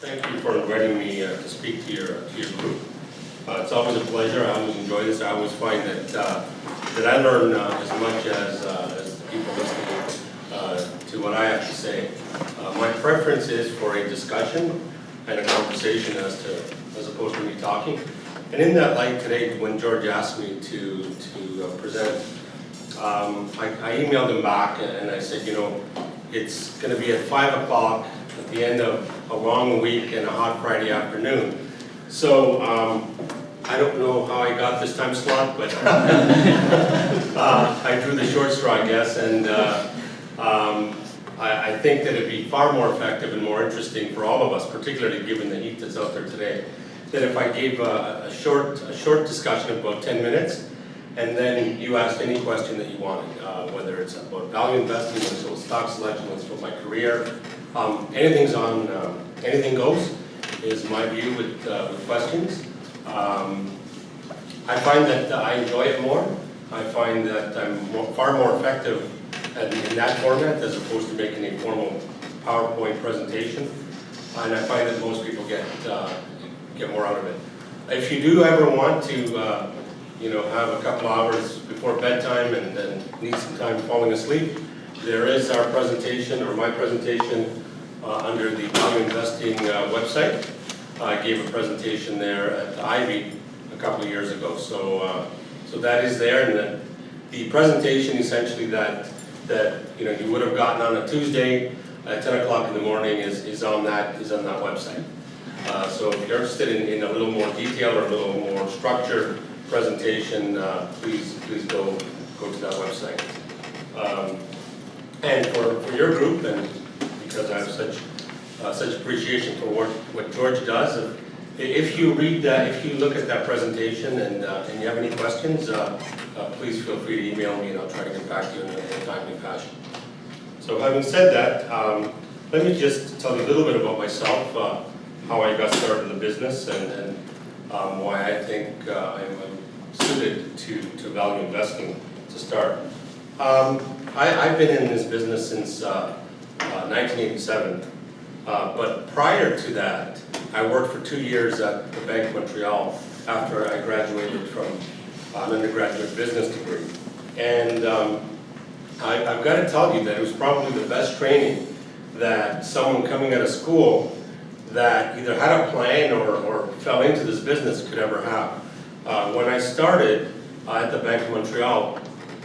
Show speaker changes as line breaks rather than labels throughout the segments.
Thank you for inviting me to speak to your group. It's always a pleasure. I always enjoy this. I always find that I learn as much as the people listening to what I have to say. My preference is for a discussion and a conversation as opposed to me talking. And in that light today, when George asked me to present, I emailed him back and I said, you know, it's going to be at 5 o'clock at the end of a long week and a hot Friday afternoon. So I don't know how I got this time slot, but I drew the short straw, I guess, and I think that it'd be far more effective and more interesting for all of us, particularly given the heat that's out there today, that if I gave a short discussion of about 10 minutes, and then you asked any question that you wanted, whether it's about value investing, whether it's about stock selection, whether it's about my career, anything goes, is my view with questions. I find that I enjoy it more. I find that I'm far more effective in that format as opposed to making a formal PowerPoint presentation. And I find that most people get more out of it. If you do ever want to have a couple hours before bedtime and then need some time falling asleep, there is our presentation, or my presentation, under the value investing website. I gave a presentation there at Ivey a couple of years ago, so that is there, and then the presentation essentially that you would have gotten on a Tuesday at 10 o'clock in the morning is on that website. So if you're interested in a little more detail or a little more structured presentation, please go to that website. And for your group, and because I have such appreciation for what George does, if you read that, if you look at that presentation and you have any questions, please feel free to email me and I'll try to get back to you in a timely fashion. So having said that, let me just tell you a little bit about myself, how I got started in the business, and why I think I'm suited to value investing to start. I've been in this business since 1987, but prior to that, I worked for 2 years at the Bank of Montreal after I graduated from an undergraduate business degree. And I've got to tell you that it was probably the best training that someone coming out of school that either had a plan or fell into this business could ever have. When I started at the Bank of Montreal,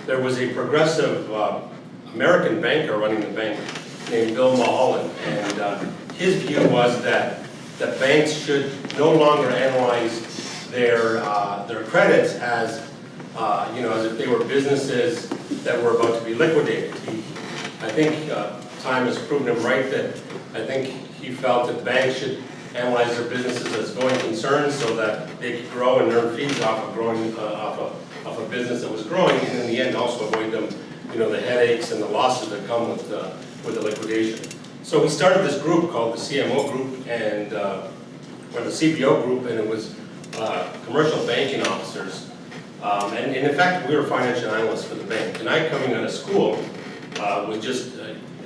there was a progressive American banker running the bank named Bill Mulholland, and his view was that banks should no longer analyze their credits as as if they were businesses that were about to be liquidated. I think time has proven him right that I think he felt that banks should analyze their businesses as going concerns so that they could grow and earn fees off of a business that was growing, and in the end also avoid them, the headaches and the losses that come with the liquidation. So we started this group called the CMO group and or the CBO group, and it was commercial banking officers. And in fact, we were financial analysts for the bank. And I, coming out of school, was just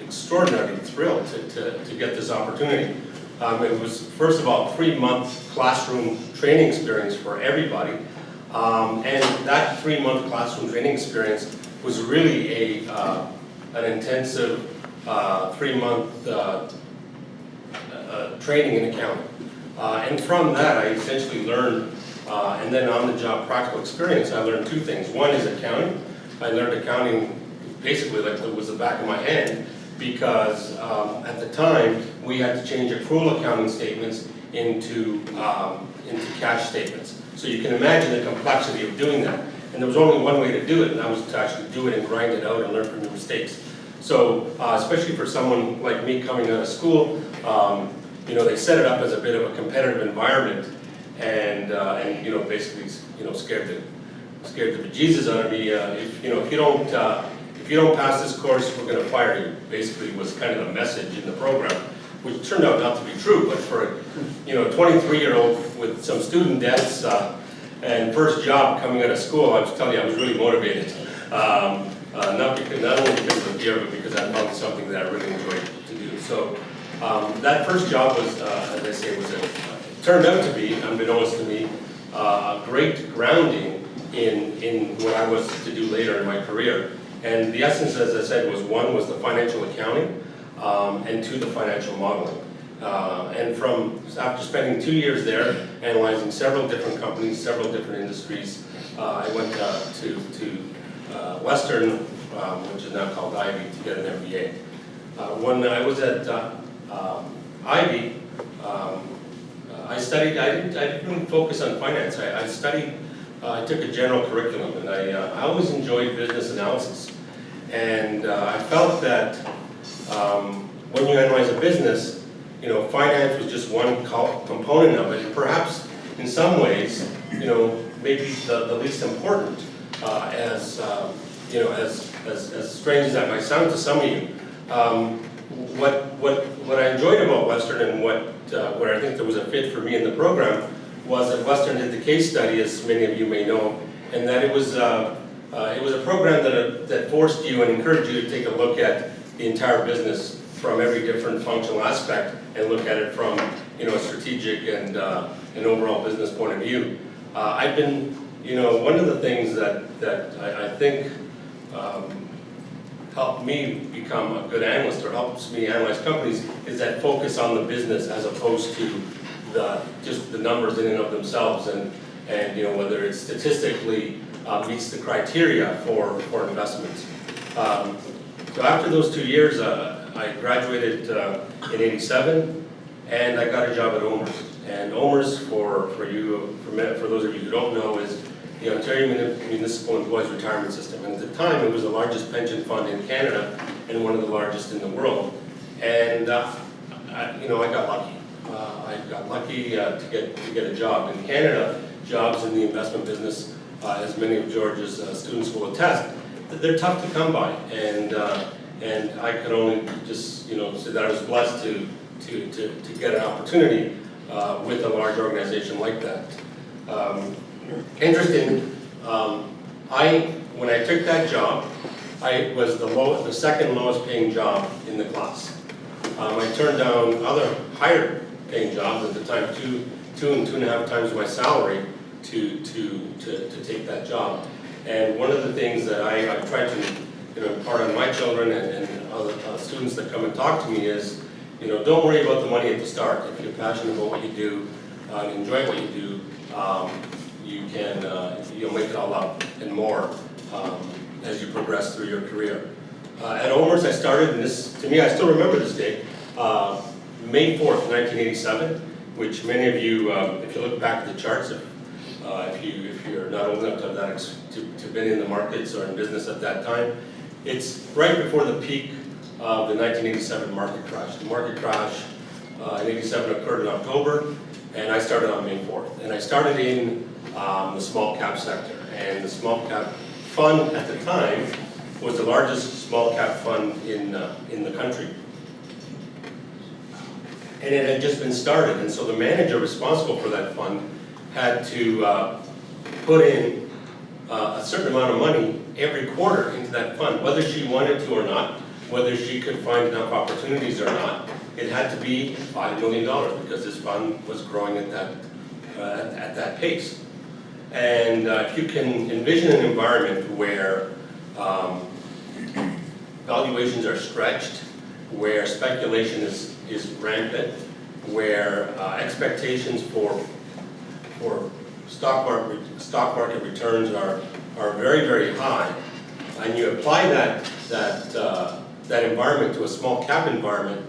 extraordinarily thrilled to get this opportunity. It was, first of all, a 3-month classroom training experience for everybody. And that 3-month classroom training experience was really an intensive 3-month training in accounting. And from that, I essentially learned, and then on the job practical experience, I learned 2 things. One is accounting. I learned accounting basically like it was the back of my hand, because at the time, we had to change accrual accounting statements into cash statements. So you can imagine the complexity of doing that. And there was only one way to do it, and that was to actually do it and grind it out and learn from your mistakes. So especially for someone like me coming out of school, they set it up as a bit of a competitive environment, and basically scared the bejesus out of me. If you don't pass this course, we're going to fire you. Basically, was kind of the message in the program, which turned out not to be true. But for a 23-year-old with some student debts and first job coming out of school, I was telling you, I was really motivated. Not only because of the fear, but because I found something that I really enjoyed to do. So That first job was, as I say, turned out to be, unbeknownst to me, a great grounding in what I was to do later in my career. And the essence, as I said, was one was the financial accounting, and two, the financial modeling. And after spending 2 years there, analyzing several different companies, several different industries, I went to Western, which is now called Ivey, to get an MBA. When I was at Ivey, I didn't really focus on finance. I took a general curriculum, and I always enjoyed business analysis. And I felt that when you analyze a business, finance was just one component of it, and perhaps in some ways, maybe the least important, as strange as that might sound to some of you. What I enjoyed about Western, and where I think there was a fit for me in the program, was that Western did the case study, as many of you may know, and that it was a program that forced you and encouraged you to take a look at the entire business from every different functional aspect and look at it from a strategic and an overall business point of view. I've been, one of the things that I think helped me become a good analyst, or helps me analyze companies, is that focus on the business as opposed to just the numbers in and of themselves, and whether it statistically meets the criteria for investments. So after those 2 years, I graduated in '87, and I got a job at OMERS. And OMERS, for those of you who don't know, is the Ontario Municipal Employees Retirement System. And at the time, it was the largest pension fund in Canada and one of the largest in the world. And I got lucky. I got lucky to get a job in Canada. Jobs in the investment business, as many of George's students will attest, they're tough to come by. And I could only just say that I was blessed to get an opportunity with a large organization like that. Interesting. When I took that job, I was the second lowest paying job in the class. I turned down other higher paying jobs at the time, two and 2.5 times my salary to take that job. And one of the things that I tried to impart on my children and other students that come and talk to me is, don't worry about the money at the start. If you're passionate about what you do and enjoy what you do, you'll make it all up and more as you progress through your career. At OMERS, I started, and to me, I still remember this date, May 4th, 1987, which many of you, if you look back at the charts, if you're not old enough to have to been in the markets or in business at that time, it's right before the peak of the 1987 market crash. The market crash in '87 occurred in October, and I started on May 4th. And I started in the small cap sector, and the small cap fund at the time was the largest small cap fund in the country. And it had just been started, and so the manager responsible for that fund had to put in a certain amount of money every quarter into that fund, whether she wanted to or not, whether she could find enough opportunities or not. It had to be $5 million because this fund was growing at that pace. And if you can envision an environment where valuations are stretched, where speculation is rampant, where expectations for stock market returns are very, very high, and you apply that environment to a small cap environment,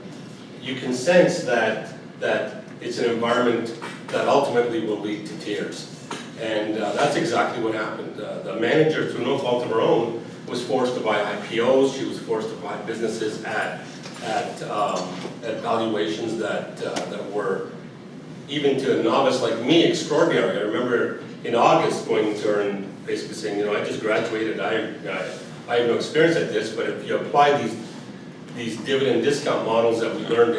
you can sense that it's an environment that ultimately will lead to tears. And that's exactly what happened. The manager, through no fault of her own, was forced to buy IPOs. She was forced to buy businesses at valuations that were, even to a novice like me, extraordinary. I remember in August going to her and basically saying, I just graduated, I have no experience at this, but if you apply these dividend discount models that we learned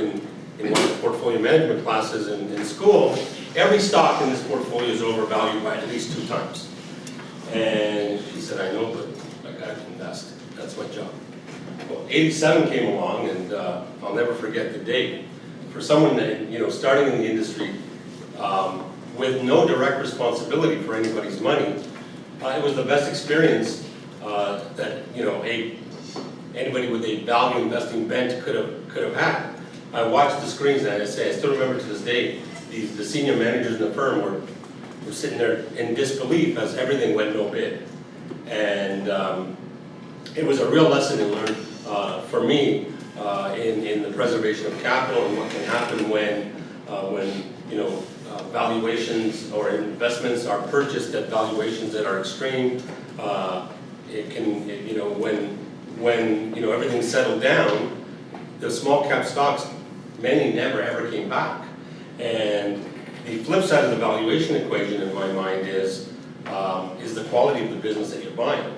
in one of the portfolio management classes in school, every stock in this portfolio is overvalued by at least 2 times. And she said, I know, but I got to invest. That's my job. Well, '87 came along, and I'll never forget the date. for someone that, starting in the industry with no direct responsibility for anybody's money, it was the best experience that anybody with a value investing bent could have had. I watched the screens, and I still remember to this day, the senior managers in the firm were sitting there in disbelief as everything went no bid. And it was a real lesson to learn for me in the preservation of capital and what can happen when valuations or investments are purchased at valuations that are extreme. It can, when everything's settled down, the small cap stocks, many never ever came back. And the flip side of the valuation equation in my mind is the quality of the business that you're buying.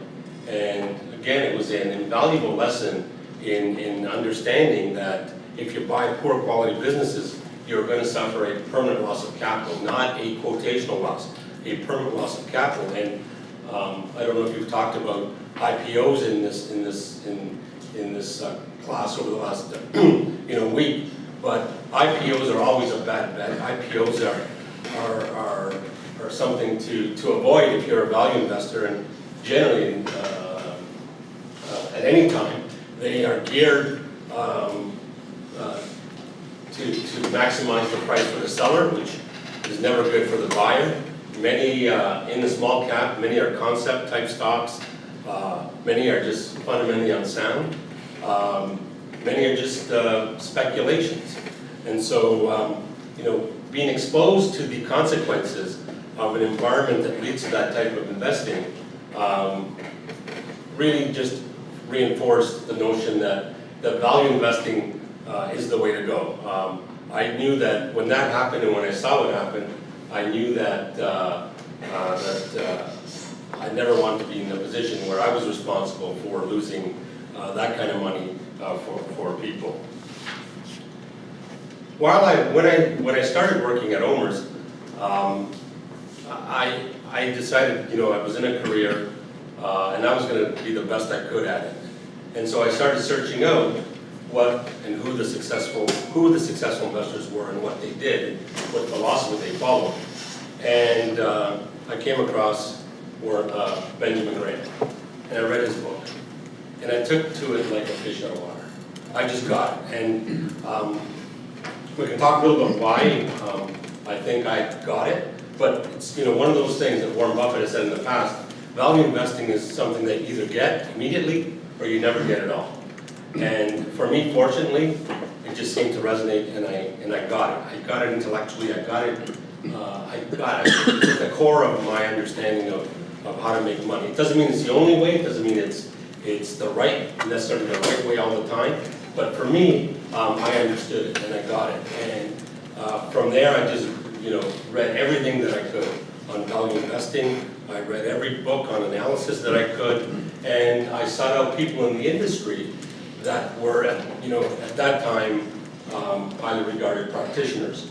And again, it was an invaluable lesson in understanding that if you buy poor quality businesses, you're going to suffer a permanent loss of capital, not a quotational loss, a permanent loss of capital. And I don't know if you've talked about IPOs in this class over the last week, but IPOs are always a bad bet. IPOs are something to avoid if you're a value investor, and generally at any time they are geared to maximize the price for the seller, which is never good for the buyer. Many in the small cap, many are concept type stocks. Many are just fundamentally unsound. Many are just speculations. And so, being exposed to the consequences of an environment that leads to that type of investing really just reinforced the notion that value investing is the way to go. I knew that when that happened and when I saw what happened, I knew that I never wanted to be in a position where I was responsible for losing that kind of money for people. When I started working at OMERS, I decided, I was in a career and I was going to be the best I could at it. And so I started searching out what and who the successful investors were and what they did, and what philosophy they followed. And I came across Benjamin Graham, and I read his book, and I took to it like a fish out of water. I just got it, and we can talk a little about why I think I got it, but it's one of those things that Warren Buffett has said in the past. Value investing is something that you either get immediately or you never get at all. And for me, fortunately, it just seemed to resonate, and I got it. I got it intellectually. I got it at the core of my understanding of how to make money. It doesn't mean it's the only way. It doesn't mean it's necessarily the right way all the time. But for me, I understood it and I got it. And from there, I just read everything that I could on value investing. I read every book on analysis that I could, and I sought out people in the industry that were at that time highly regarded practitioners.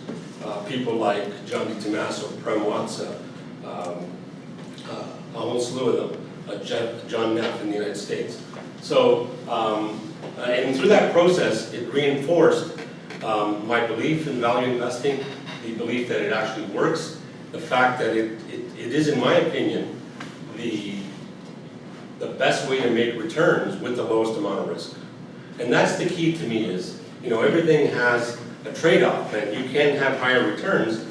People like John Vito Maida, Prem Watsa, a whole slew of them, John Neff in the United States. So, and through that process, it reinforced my belief in value investing, the belief that it actually works, the fact that it is, in my opinion, the best way to make returns with the lowest amount of risk. And that's the key to me is, everything has a trade-off, and you can have higher returns,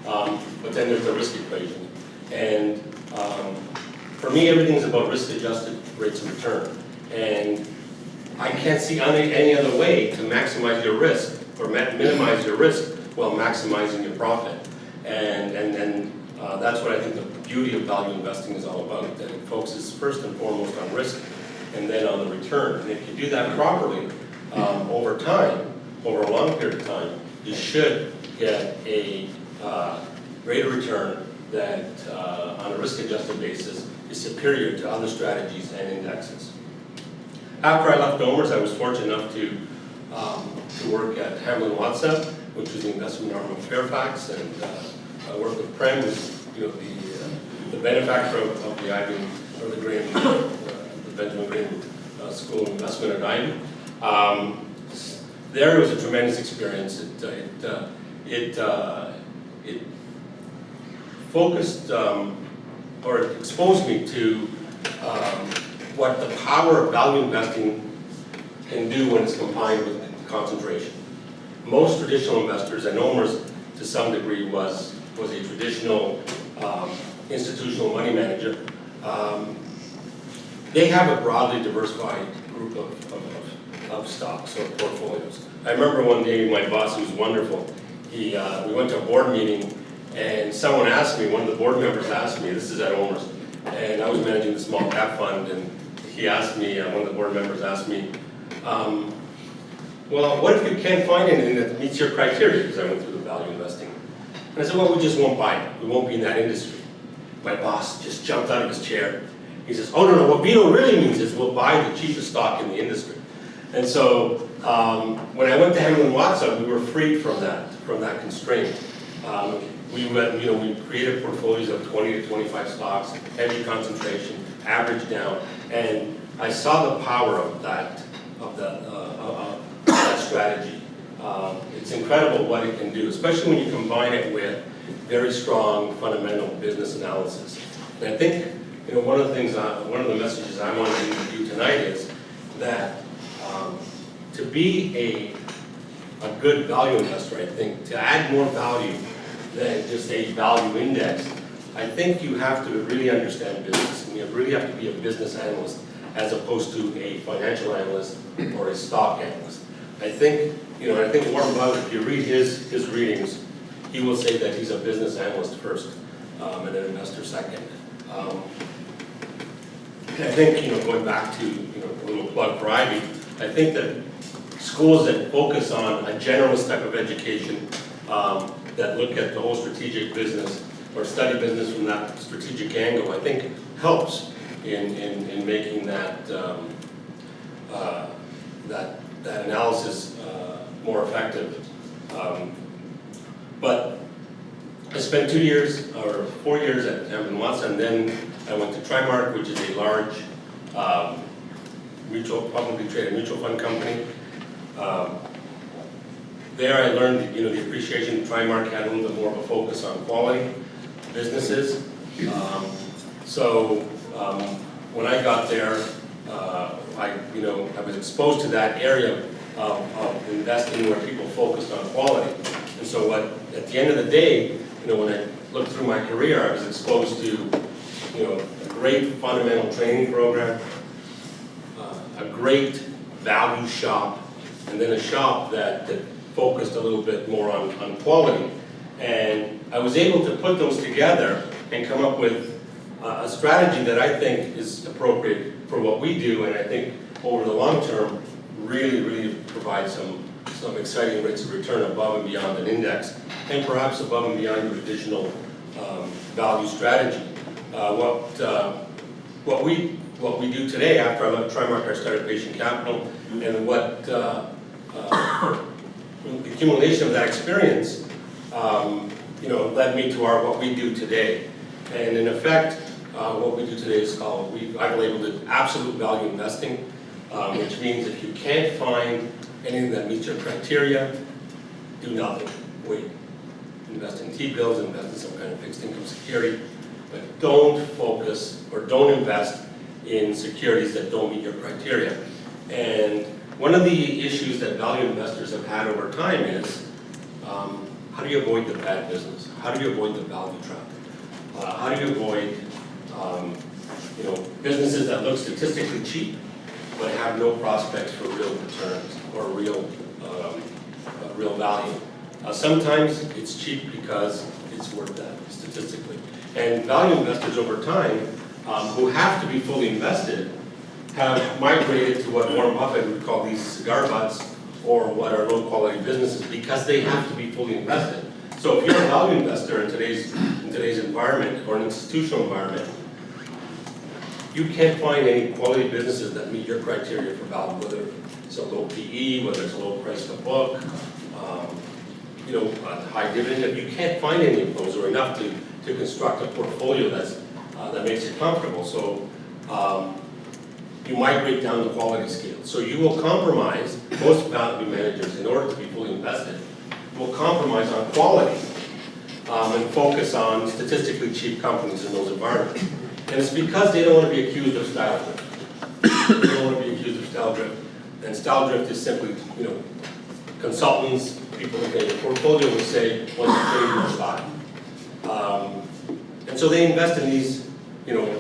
but then there's the risk equation. And for me, everything's about risk-adjusted rates of return. And I can't see any other way to maximize your risk or minimize your risk while maximizing your profit. And that's what I think the beauty of value investing is all about, that it focuses first and foremost on risk and then on the return. And if you do that properly, over time, over a long period of time, you should get a rate of return that, on a risk-adjusted basis, is superior to other strategies and indexes. After I left OMERS, I was fortunate enough to work at Hamlin Watsa, which was the investment arm of Fairfax, and I worked with Prem, who's the benefactor of the Ivey, or the Benjamin Graham School of Investment at Ivey. there was a tremendous experience. It focused or it exposed me to what the power of value investing can do when it's combined with concentration. Most traditional investors, and OMERS to some degree was a traditional institutional money manager. They have a broadly diversified group of stocks or portfolios. I remember one day my boss, who was wonderful, we went to a board meeting and someone asked me, one of the board members asked me, this is at OMERS, and I was managing the small cap fund, and he asked me, one of the board members asked me, well, what if you can't find anything that meets your criteria? Because I went through the value investing. And I said, well, we just won't buy it. We won't be in that industry. My boss just jumped out of his chair. He says, oh, no, what Vito really means is we'll buy the cheapest stock in the industry. And so when I went to Hamlin Watson, we were freed from that constraint. We created portfolios of 20 to 25 stocks, heavy concentration, average down, and I saw the power of that strategy. It's incredible what it can do, especially when you combine it with very strong fundamental business analysis. And I think one of the things, one of the messages I want to leave with you tonight is that to be a good value investor, I think, to add more value than just a value index, I think you have to really understand business, and you really have to be a business analyst as opposed to a financial analyst or a stock analyst. I think, I think Warren Buffett, if you read his readings, he will say that he's a business analyst first and an investor second. I think, going back to, a little plug for Ivey, I think that schools that focus on a generalist type of education that look at the whole strategic business or study business from that strategic angle, I think helps in making that that analysis more effective. But I spent 2 years or 4 years at Hamlin Watson, and then I went to Trimark, which is a large publicly traded mutual fund company. There I learned, the appreciation. Trimark had a little bit more of a focus on quality businesses. When I got there, I was exposed to that area of investing where people focused on quality. And so at the end of the day, when I looked through my career, I was exposed to, a great fundamental training program, a great value shop, and then a shop that focused a little bit more on quality. And I was able to put those together and come up with a strategy that I think is appropriate for what we do, and I think over the long term really provides some exciting rates of return above and beyond an index, and perhaps above and beyond your traditional value strategy. What we do today, after I left Trimark, I started Patient Capital, and what the accumulation of that experience, led me to what we do today. And in effect, what we do today is called, I've labeled it absolute value investing, which means if you can't find anything that meets your criteria, do nothing. Wait. Invest in T-bills, invest in some kind of fixed income security, but don't focus or don't invest in securities that don't meet your criteria. And one of the issues that value investors have had over time is how do you avoid the bad business? How do you avoid the value trap? How do you avoid businesses that look statistically cheap but have no prospects for real returns or real value? Sometimes it's cheap because it's worth that statistically. And value investors over time, who have to be fully invested, have migrated to what Warren Buffett would call these cigar butts, or what are low quality businesses, because they have to be fully invested. So if you're a value investor in today's environment, or an institutional environment, you can't find any quality businesses that meet your criteria for value, whether it's a low PE, whether it's a low price to book, a high dividend. If you can't find any of those, or enough to construct a portfolio that makes you comfortable. So you migrate down the quality scale. So you will compromise, most value managers, in order to be fully invested, will compromise on quality and focus on statistically cheap companies in those environments. And it's because they don't want to be accused of style drift. They don't want to be accused of style drift. And style drift is simply, consultants, people looking at your portfolio would say, what's the trade your style? And so they invest in these,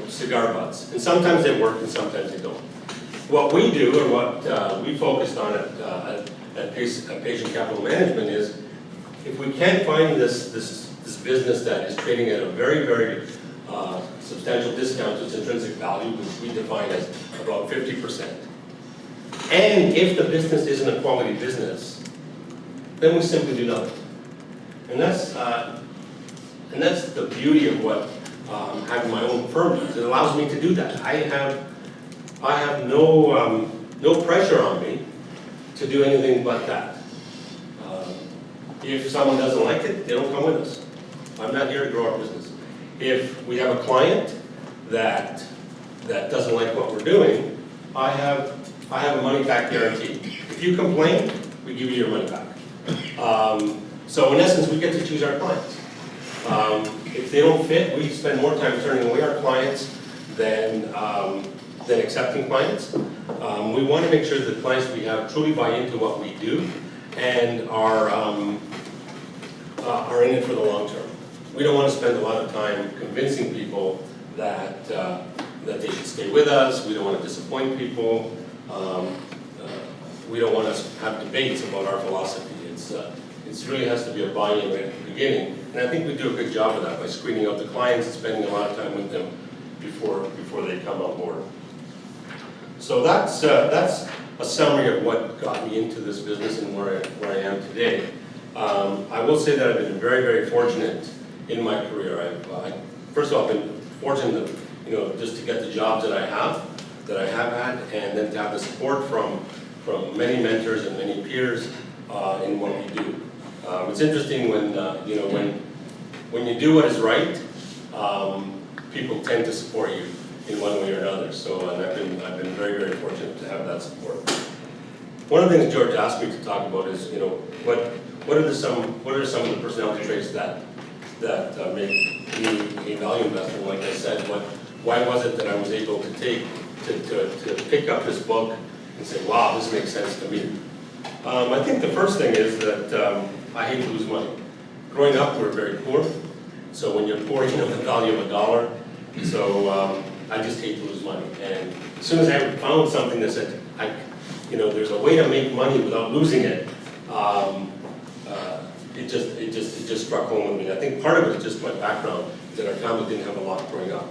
cigar butts. And sometimes they work and sometimes they don't. What we do, or what we focused on at Patient Capital Management is, if we can't find this business that is trading at a very, very substantial discount to its intrinsic value, which we define as about 50%, and if the business isn't a quality business, then we simply do nothing. And that's the beauty of what having my own firm does. It allows me to do that. I have no pressure on me to do anything but that. If someone doesn't like it, they don't come with us. I'm not here to grow our business. If we have a client that doesn't like what we're doing, I have a money back guarantee. If you complain, we give you your money back. So in essence, we get to choose our clients. If they don't fit, we spend more time turning away our clients than accepting clients. We want to make sure that the clients we have truly buy into what we do and are in it for the long term. We don't want to spend a lot of time convincing people that they should stay with us. We don't want to disappoint people. We don't want to have debates about our philosophy. It really has to be a buy-in right at the beginning, and I think we do a good job of that by screening out the clients and spending a lot of time with them before they come on board. So that's a summary of what got me into this business and where I am today. I will say that I've been very, very fortunate in my career. First of all, I've been fortunate, just to get the jobs that I have had, and then to have the support from many mentors and many peers in what we do. It's interesting when you do what is right, people tend to support you in one way or another. So, and I've been very, very fortunate to have that support. One of the things George asked me to talk about is, what are some of the personality traits that make me a value investor? And like I said, why was it that I was able to pick up this book and say, wow, this makes sense to me? I think the first thing is that I hate to lose money. Growing up, we were very poor. So when you're poor, you know the value of a dollar. So I just hate to lose money. And as soon as I found something that said, there's a way to make money without losing it, it just struck home with me. I think part of it is just my background, that our family didn't have a lot growing up.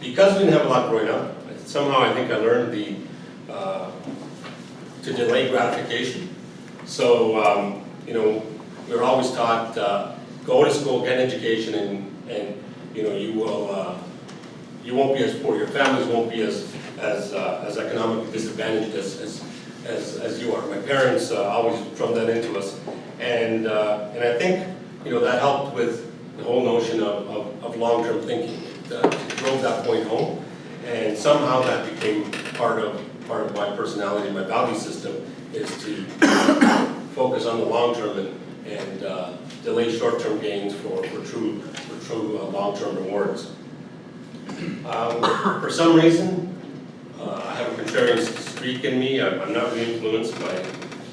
Because we didn't have a lot growing up, somehow I think I learned to delay gratification. So, we were always taught, go to school, get an education, and you won't be as poor. Your families won't be as economically disadvantaged as you are. My parents always drummed that into us, and I think that helped with the whole notion of long-term thinking. It drove that point home, and somehow that became part of my personality and my value system, is to focus on the long term and delay short-term gains for true long-term rewards. For some reason, I have a contrarian streak in me. I'm not really influenced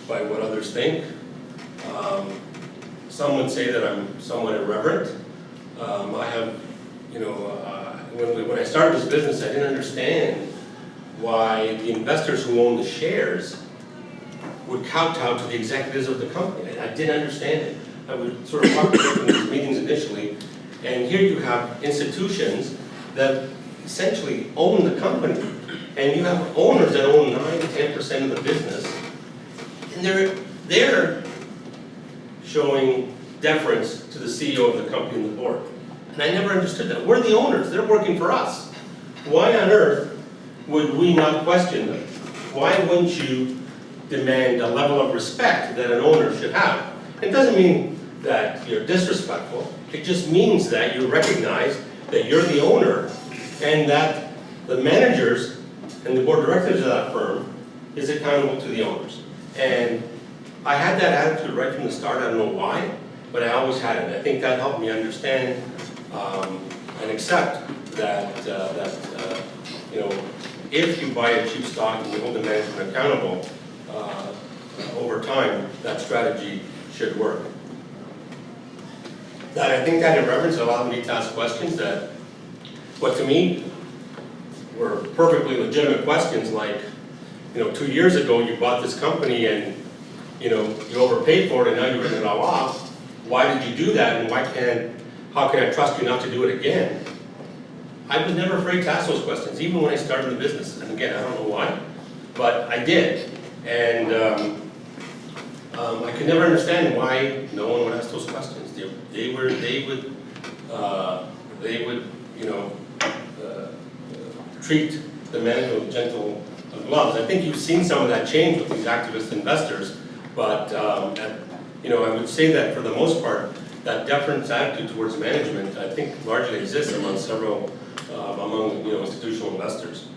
by what others think. Some would say that I'm somewhat irreverent. I have, when I started this business, I didn't understand why the investors who own the shares would kowtow to the executives of the company. I didn't understand it. I would sort of walk away from these meetings initially, and here you have institutions that essentially own the company, and you have owners that own 9–10% of the business, and they're showing deference to the CEO of the company and the board. And I never understood that. We're the owners. They're working for us. Why on earth would we not question them? Why wouldn't you demand a level of respect that an owner should have? It doesn't mean that you're disrespectful. It just means that you recognize that you're the owner and that The managers and the board of directors of that firm is accountable to the owners. And I had that attitude right from the start. I don't know why, but I always had it. I think that helped me understand and accept that, you know, if you buy a cheap stock and you hold the management accountable, over time, that strategy should work. I think that irreverence allowed me to ask questions that, what to me, were perfectly legitimate questions, like, you know, 2 years ago you bought this company and, you know, you overpaid for it and now you're writing it all off. Why did you do that, and how can I trust you not to do it again? I was never afraid to ask those questions, even when I started the business. And again, I don't know why, but I did. And I could never understand why no one would ask those questions. They would, you know, treat the management with gentle gloves. I think you've seen some of that change with these activist investors, but you know, I would say that for the most part, that deference attitude towards management, I think, largely exists among several, among, you know, institutional investors.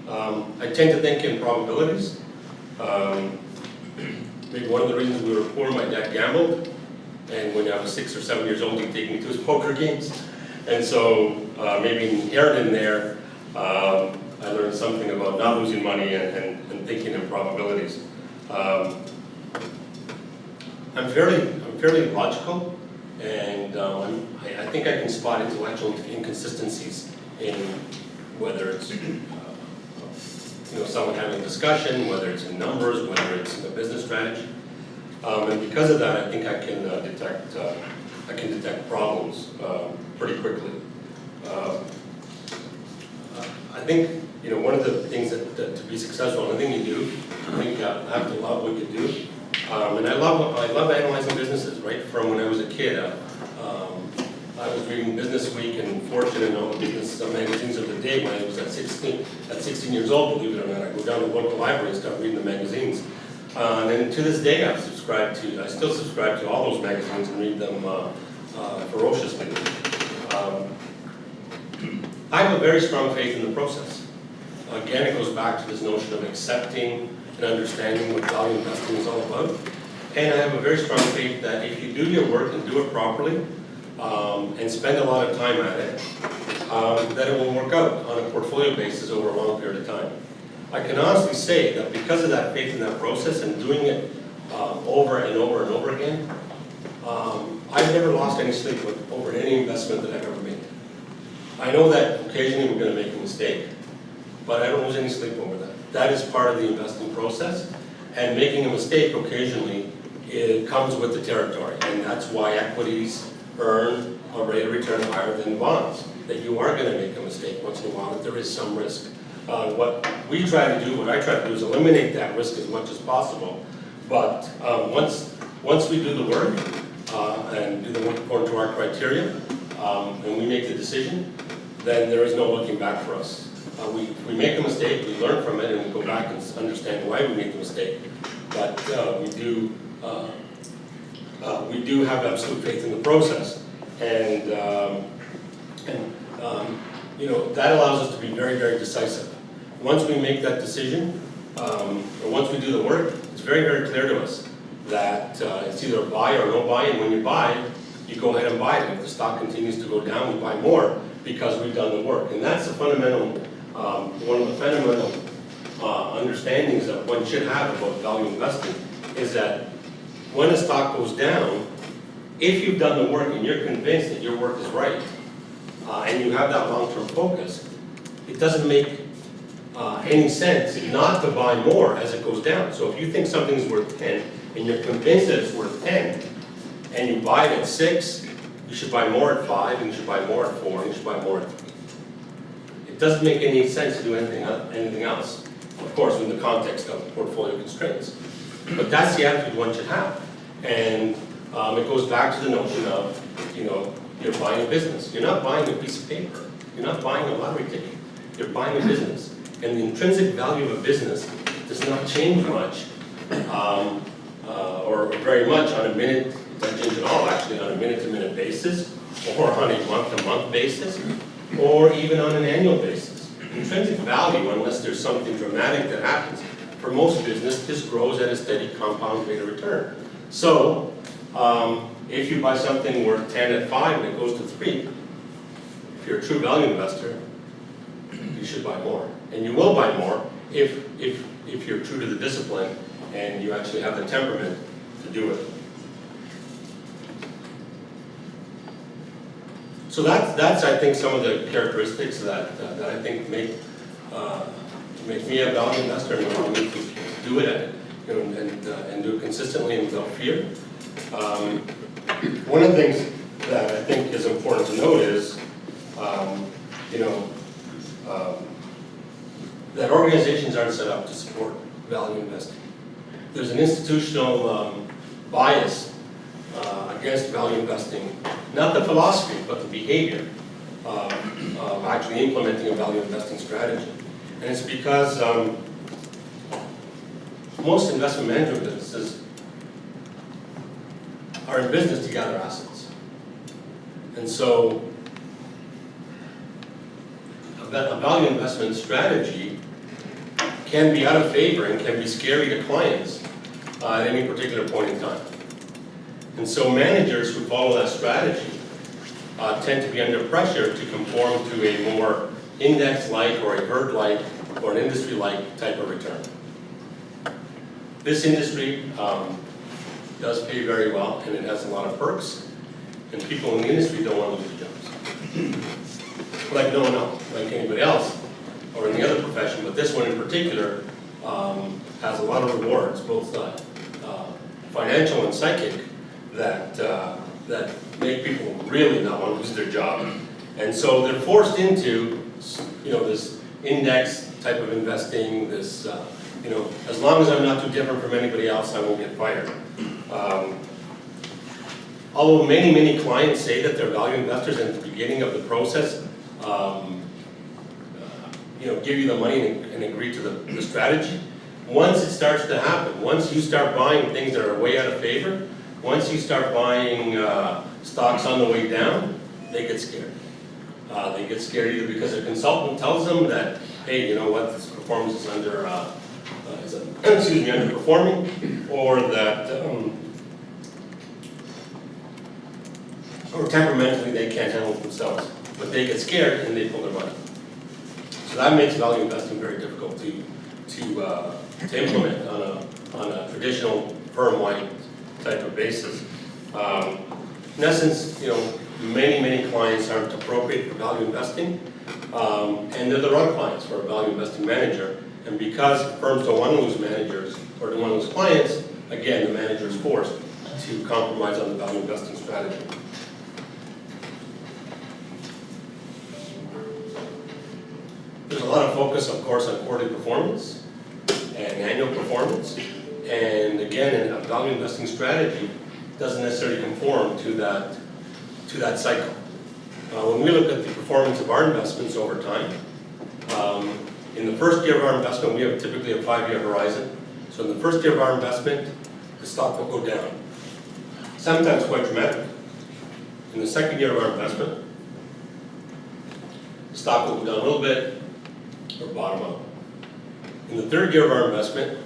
I tend to think in probabilities. Maybe one of the reasons we were poor, my dad gambled, and when I was 6 or 7 years old, he'd take me to his poker games. And so maybe inherent in there, I learned something about not losing money and thinking in probabilities. I'm fairly logical, and I think I can spot intellectual inconsistencies in whether it's you know, someone having a discussion, whether it's in numbers, whether it's in a business strategy, and because of that, I think I can detect problems pretty quickly. I think, you know, one of the things that to be successful, anything you do, I think you have to love what you do. And I love analyzing businesses, right? From when I was a kid, I was reading Business Week and Fortune and all the business magazines of the day when I was at 16 years old, believe it or not. I go down to the local library and start reading the magazines. And then to this day, I still subscribe to all those magazines and read them ferociously. I have a very strong faith in the process. Again, it goes back to this notion of accepting and understanding what value investing is all about. And I have a very strong faith that if you do your work and do it properly, and spend a lot of time at it, that it will work out on a portfolio basis over a long period of time. I can honestly say that because of that faith in that process and doing it over and over and over again, I've never lost any sleep over any investment that I've ever made. I know that occasionally we're going to make a mistake, but I don't lose any sleep over that. That is part of the investing process, and making a mistake occasionally, it comes with the territory, and that's why equities earn a rate of return higher than bonds, that you are going to make a mistake once in a while, that there is some risk. What I try to do is eliminate that risk as much as possible, but once we do the work, and do the work according to our criteria, and we make the decision, then there is no looking back for us. We make a mistake, we learn from it, and we go back and understand why we made the mistake. But we do have absolute faith in the process, and you know, that allows us to be very, very decisive. Once we make that decision, or once we do the work, it's very, very clear to us that it's either a buy or no buy, and when you buy, you go ahead and buy it. If the stock continues to go down, we buy more because we've done the work. And that's the fundamental, one of the fundamental understandings that one should have about value investing, is that when a stock goes down, if you've done the work and you're convinced that your work is right, and you have that long-term focus, it doesn't make any sense not to buy more as it goes down. So if you think something's worth 10, and you're convinced that it's worth 10, and you buy it at 6, you should buy more at 5, and you should buy more at 4, and you should buy more at 3. It doesn't make any sense to do anything else, of course, in the context of portfolio constraints. But that's the attitude one should have. And it goes back to the notion of, you know, you're buying a business. You're not buying a piece of paper. You're not buying a lottery ticket. You're buying a business. And the intrinsic value of a business does not change much, or very much on a minute, it doesn't change at all actually, on a minute-to-minute basis, or on a month-to-month basis, or even on an annual basis. intrinsic value, unless there's something dramatic that happens, for most business, just grows at a steady compound rate of return. So, if you buy something worth 10 at 5 and it goes to 3, if you're a true value investor, you should buy more. And you will buy more if you're true to the discipline and you actually have the temperament to do it. So that's I think some of the characteristics that I think make me a value investor and allow me to do it and do it consistently and without fear. One of the things that I think is important to note is, that organizations aren't set up to support value investing. There's an institutional bias against value investing, not the philosophy, but the behavior of actually implementing a value investing strategy. And it's because most investment management businesses are in business to gather assets. And so a value investment strategy can be out of favor and can be scary to clients at any particular point in time. And so managers who follow that strategy tend to be under pressure to conform to a more index-like or a herd-like or an industry-like type of return. This industry does pay very well, and it has a lot of perks, and people in the industry don't want to lose their jobs. Like no one else, like anybody else, or in the other profession, but this one in particular has a lot of rewards, both financial and psychic, that make people really not want to lose their job. And so they're forced into, this index type of investing, this, as long as I'm not too different from anybody else, I won't get fired. Although many clients say that they're value investors and at the beginning of the process, give you the money and agree to the strategy. Once it starts to happen, once you start buying things that are way out of favor, once you start buying stocks on the way down, they get scared. They get scared either because a consultant tells them that, hey, you know what, this performance is underperforming, or that, or temperamentally they can't handle it themselves. But they get scared and they pull their money. So that makes value investing very difficult to implement on a traditional firm-wide type of basis. In essence, many clients aren't appropriate for value investing, and they're the wrong clients for a value investing manager. And because firms don't want to lose managers or don't want to lose clients, again, the manager is forced to compromise on the value investing strategy. There's a lot of focus, of course, on quarterly performance and annual performance. And again, a value investing strategy doesn't necessarily conform to that cycle. When we look at the performance of our investments over time, in the first year of our investment, we have typically a 5-year horizon. So in the first year of our investment, the stock will go down, sometimes quite dramatically. In the second year of our investment, the stock will go down a little bit or bottom out. In the third year of our investment,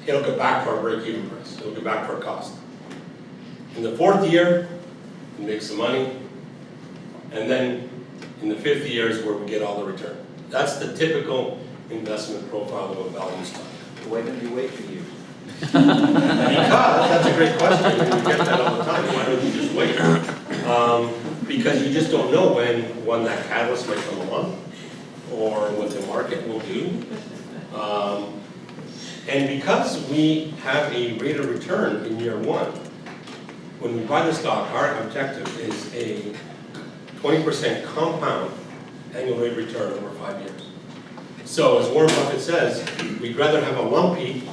it'll go back to our break-even price. It'll go back to our cost. In the fourth year, we make some money, and then in the fifth year is where we get all the return. That's the typical investment profile of a value stock.
Why don't you wait for you?
Because, that's a great question, and we get that all the time. Why don't you just wait? Because you just don't know when that catalyst might come along, or what the market will do. And because we have a rate of return in year one, when we buy the stock, our objective is a 20% compound annual rate of return over 5 years. So as Warren Buffett says, we'd rather have a lumpy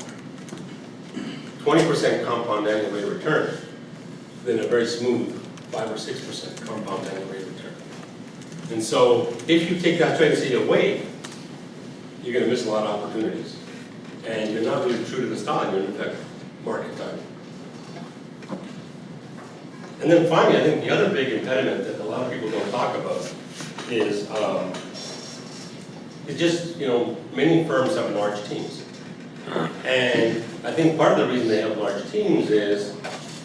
20% compound annual rate of return than a very smooth 5 or 6% compound annual rate of return. And so if you take that trade and say you wait, you're going to miss a lot of opportunities. And you're not really true to the style, you're in effect market timing. And then finally, I think the other big impediment that a lot of people don't talk about is It's just, many firms have large teams. And I think part of the reason they have large teams is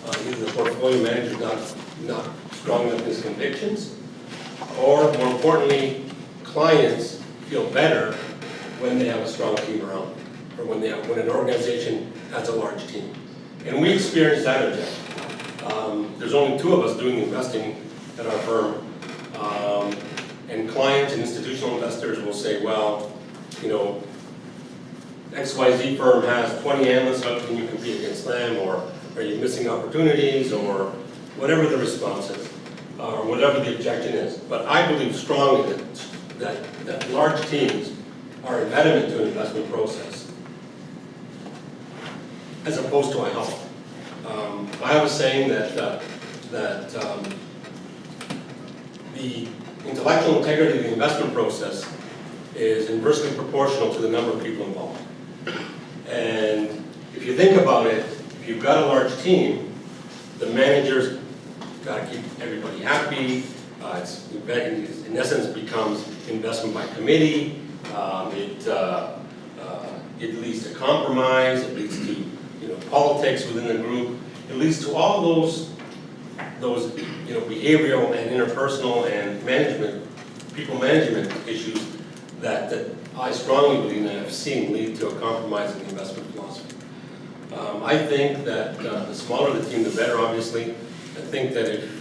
either the portfolio manager not strong enough in his convictions, or more importantly, clients feel better when they have a strong team around, or when an organization has a large team. And we experience that at Jeff. There's only 2 of us doing investing at our firm. And clients and institutional investors will say, well, XYZ firm has 20 analysts, how can you compete against them? Or are you missing opportunities? Or whatever the response is, or whatever the objection is. But I believe strongly that large teams are an impediment to an investment process, as opposed to a help. I have a saying that the intellectual integrity of the investment process is inversely proportional to the number of people involved. And if you think about it, if you've got a large team, the manager's got to keep everybody happy. In essence, it becomes investment by committee. It leads to compromise. It leads to politics within the group. It leads to all those behavioral and interpersonal and people management issues that I strongly believe and have seen lead to a compromise in the investment philosophy. I think that the smaller the team, the better, obviously. I think that if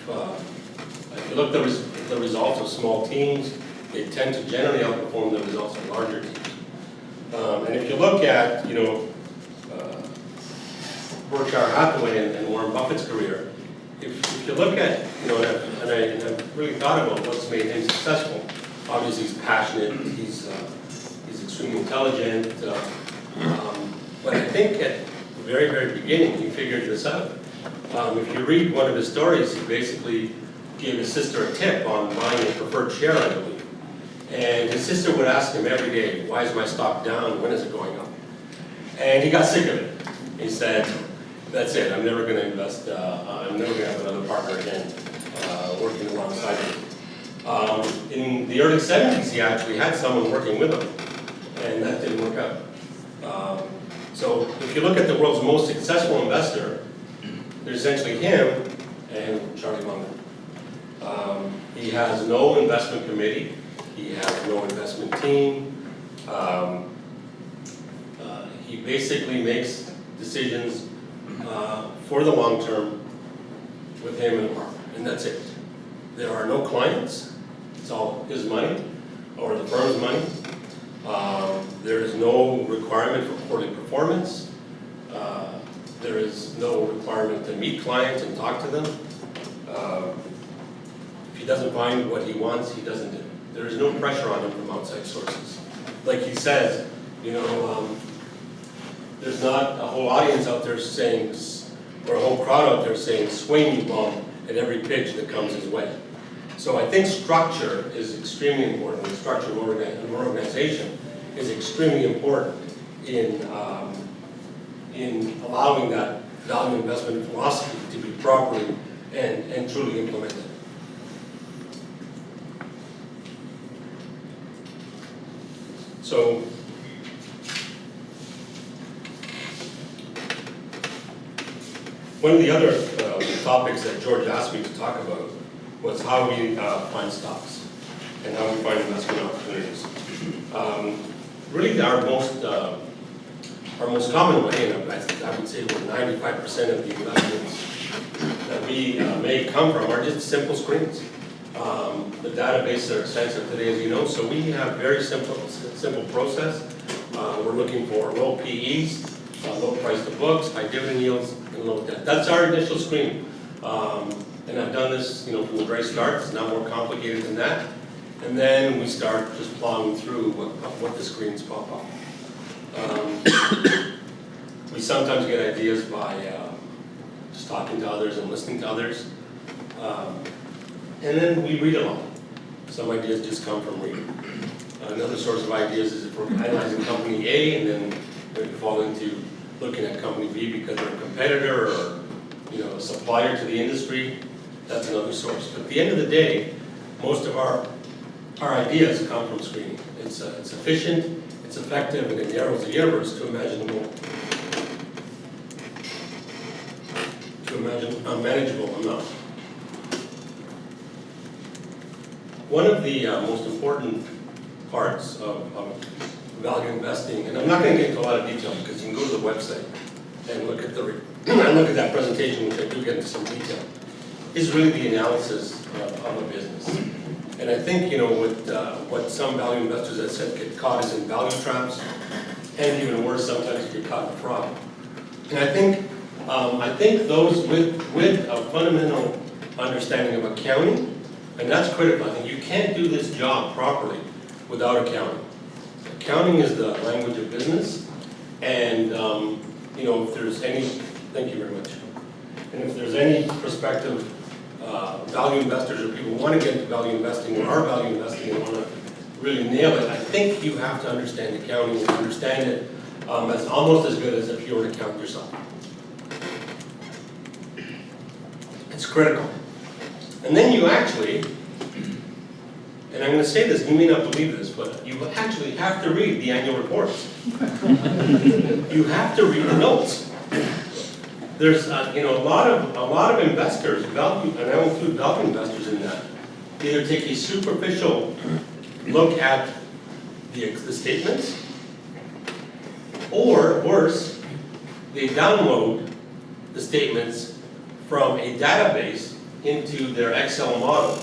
you look at the results of small teams, they tend to generally outperform the results of larger teams. And if you look at, Berkshire Hathaway and Warren Buffett's career, if you look at, and I've really thought about what's made him successful. Obviously, he's passionate, he's extremely intelligent, but I think at the very, very beginning, he figured this out. If you read one of his stories, he basically gave his sister a tip on buying a preferred share, I believe. And his sister would ask him every day, why is my stock down? When is it going up? And he got sick of it. He said, that's it, I'm never going to invest, I'm never going to have another partner again working alongside him. In the early 70s, he actually had someone working with him, and that didn't work out. So if you look at the world's most successful investor, there's essentially him and Charlie Munger. He has no investment committee. He has no investment team. He basically makes decisions for the long term with him and Mark, and that's it. There are no clients. It's all his money or the firm's money. There is no requirement for quarterly performance. There is no requirement to meet clients and talk to them. If he doesn't find what he wants, he doesn't do it. There is no pressure on him from outside sources. Like he says, there's not a whole audience out there saying, or a whole crowd out there saying, swing you bum at every pitch that comes his way. So I think structure is extremely important. The structure of an organization is extremely important in allowing that value investment philosophy to be properly and truly implemented. So one of the other topics that George asked me to talk about was how we find stocks and how we find investment opportunities. Really, our most common way, and I would say over 95% of the investments that we make come from are just simple screens. The databases are extensive today, as you know, so we have very simple process. We're looking for low PEs, low price to books, high dividend yields, and low debt. That's our initial screen. And I've done this, from the very start. It's not more complicated than that. And then we start just plowing through what the screens pop up. We sometimes get ideas by just talking to others and listening to others. And then we read a lot. Some ideas just come from reading. Another source of ideas is if we're analyzing company A and then we fall into looking at company B because they're a competitor or a supplier to the industry. That's another source. But at the end of the day, most of our ideas come from screening. It's efficient, it's effective, and it narrows the universe to a manageable amount. One of the most important parts of value investing, and I'm not going to get into a lot of detail because you can go to the website and look at that presentation, which I do get into some detail, is really the analysis of a business. And I think, you know, what some value investors have said get caught is in value traps, and even worse, sometimes get caught in fraud. And I think those with a fundamental understanding of accounting, and that's critical. I think you can't do this job properly without accounting. Accounting is the language of business, and you know, if there's any, thank you very much. And if there's any prospective value investors or people who want to get into value investing or are value investing and want to really nail it, I think you have to understand accounting and understand it as almost as good as if you were an accountant yourself. It's critical. And then you actually, and I'm going to say this, you may not believe this, but you actually have to read the annual reports. You have to read the notes. There's you know, a lot of investors, and I will include value investors in that, either take a superficial look at the statements, or worse, they download the statements from a database into their Excel model.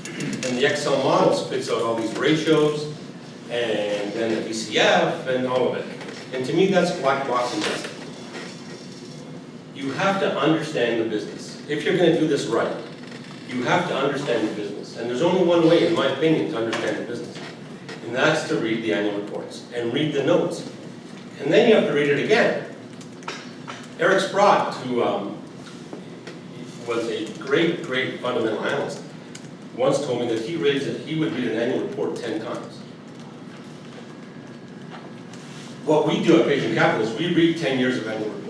And the Excel model spits out all these ratios, and then the DCF, and all of it. And to me, that's black box investing. You have to understand the business. If you're going to do this right, you have to understand the business. And there's only one way, in my opinion, to understand the business. And that's to read the annual reports and read the notes. And then you have to read it again. Eric Sprott, who was a great fundamental analyst, once told me that he would read an annual report 10 times. What we do at Patient Capital is we read 10 years of annual reports.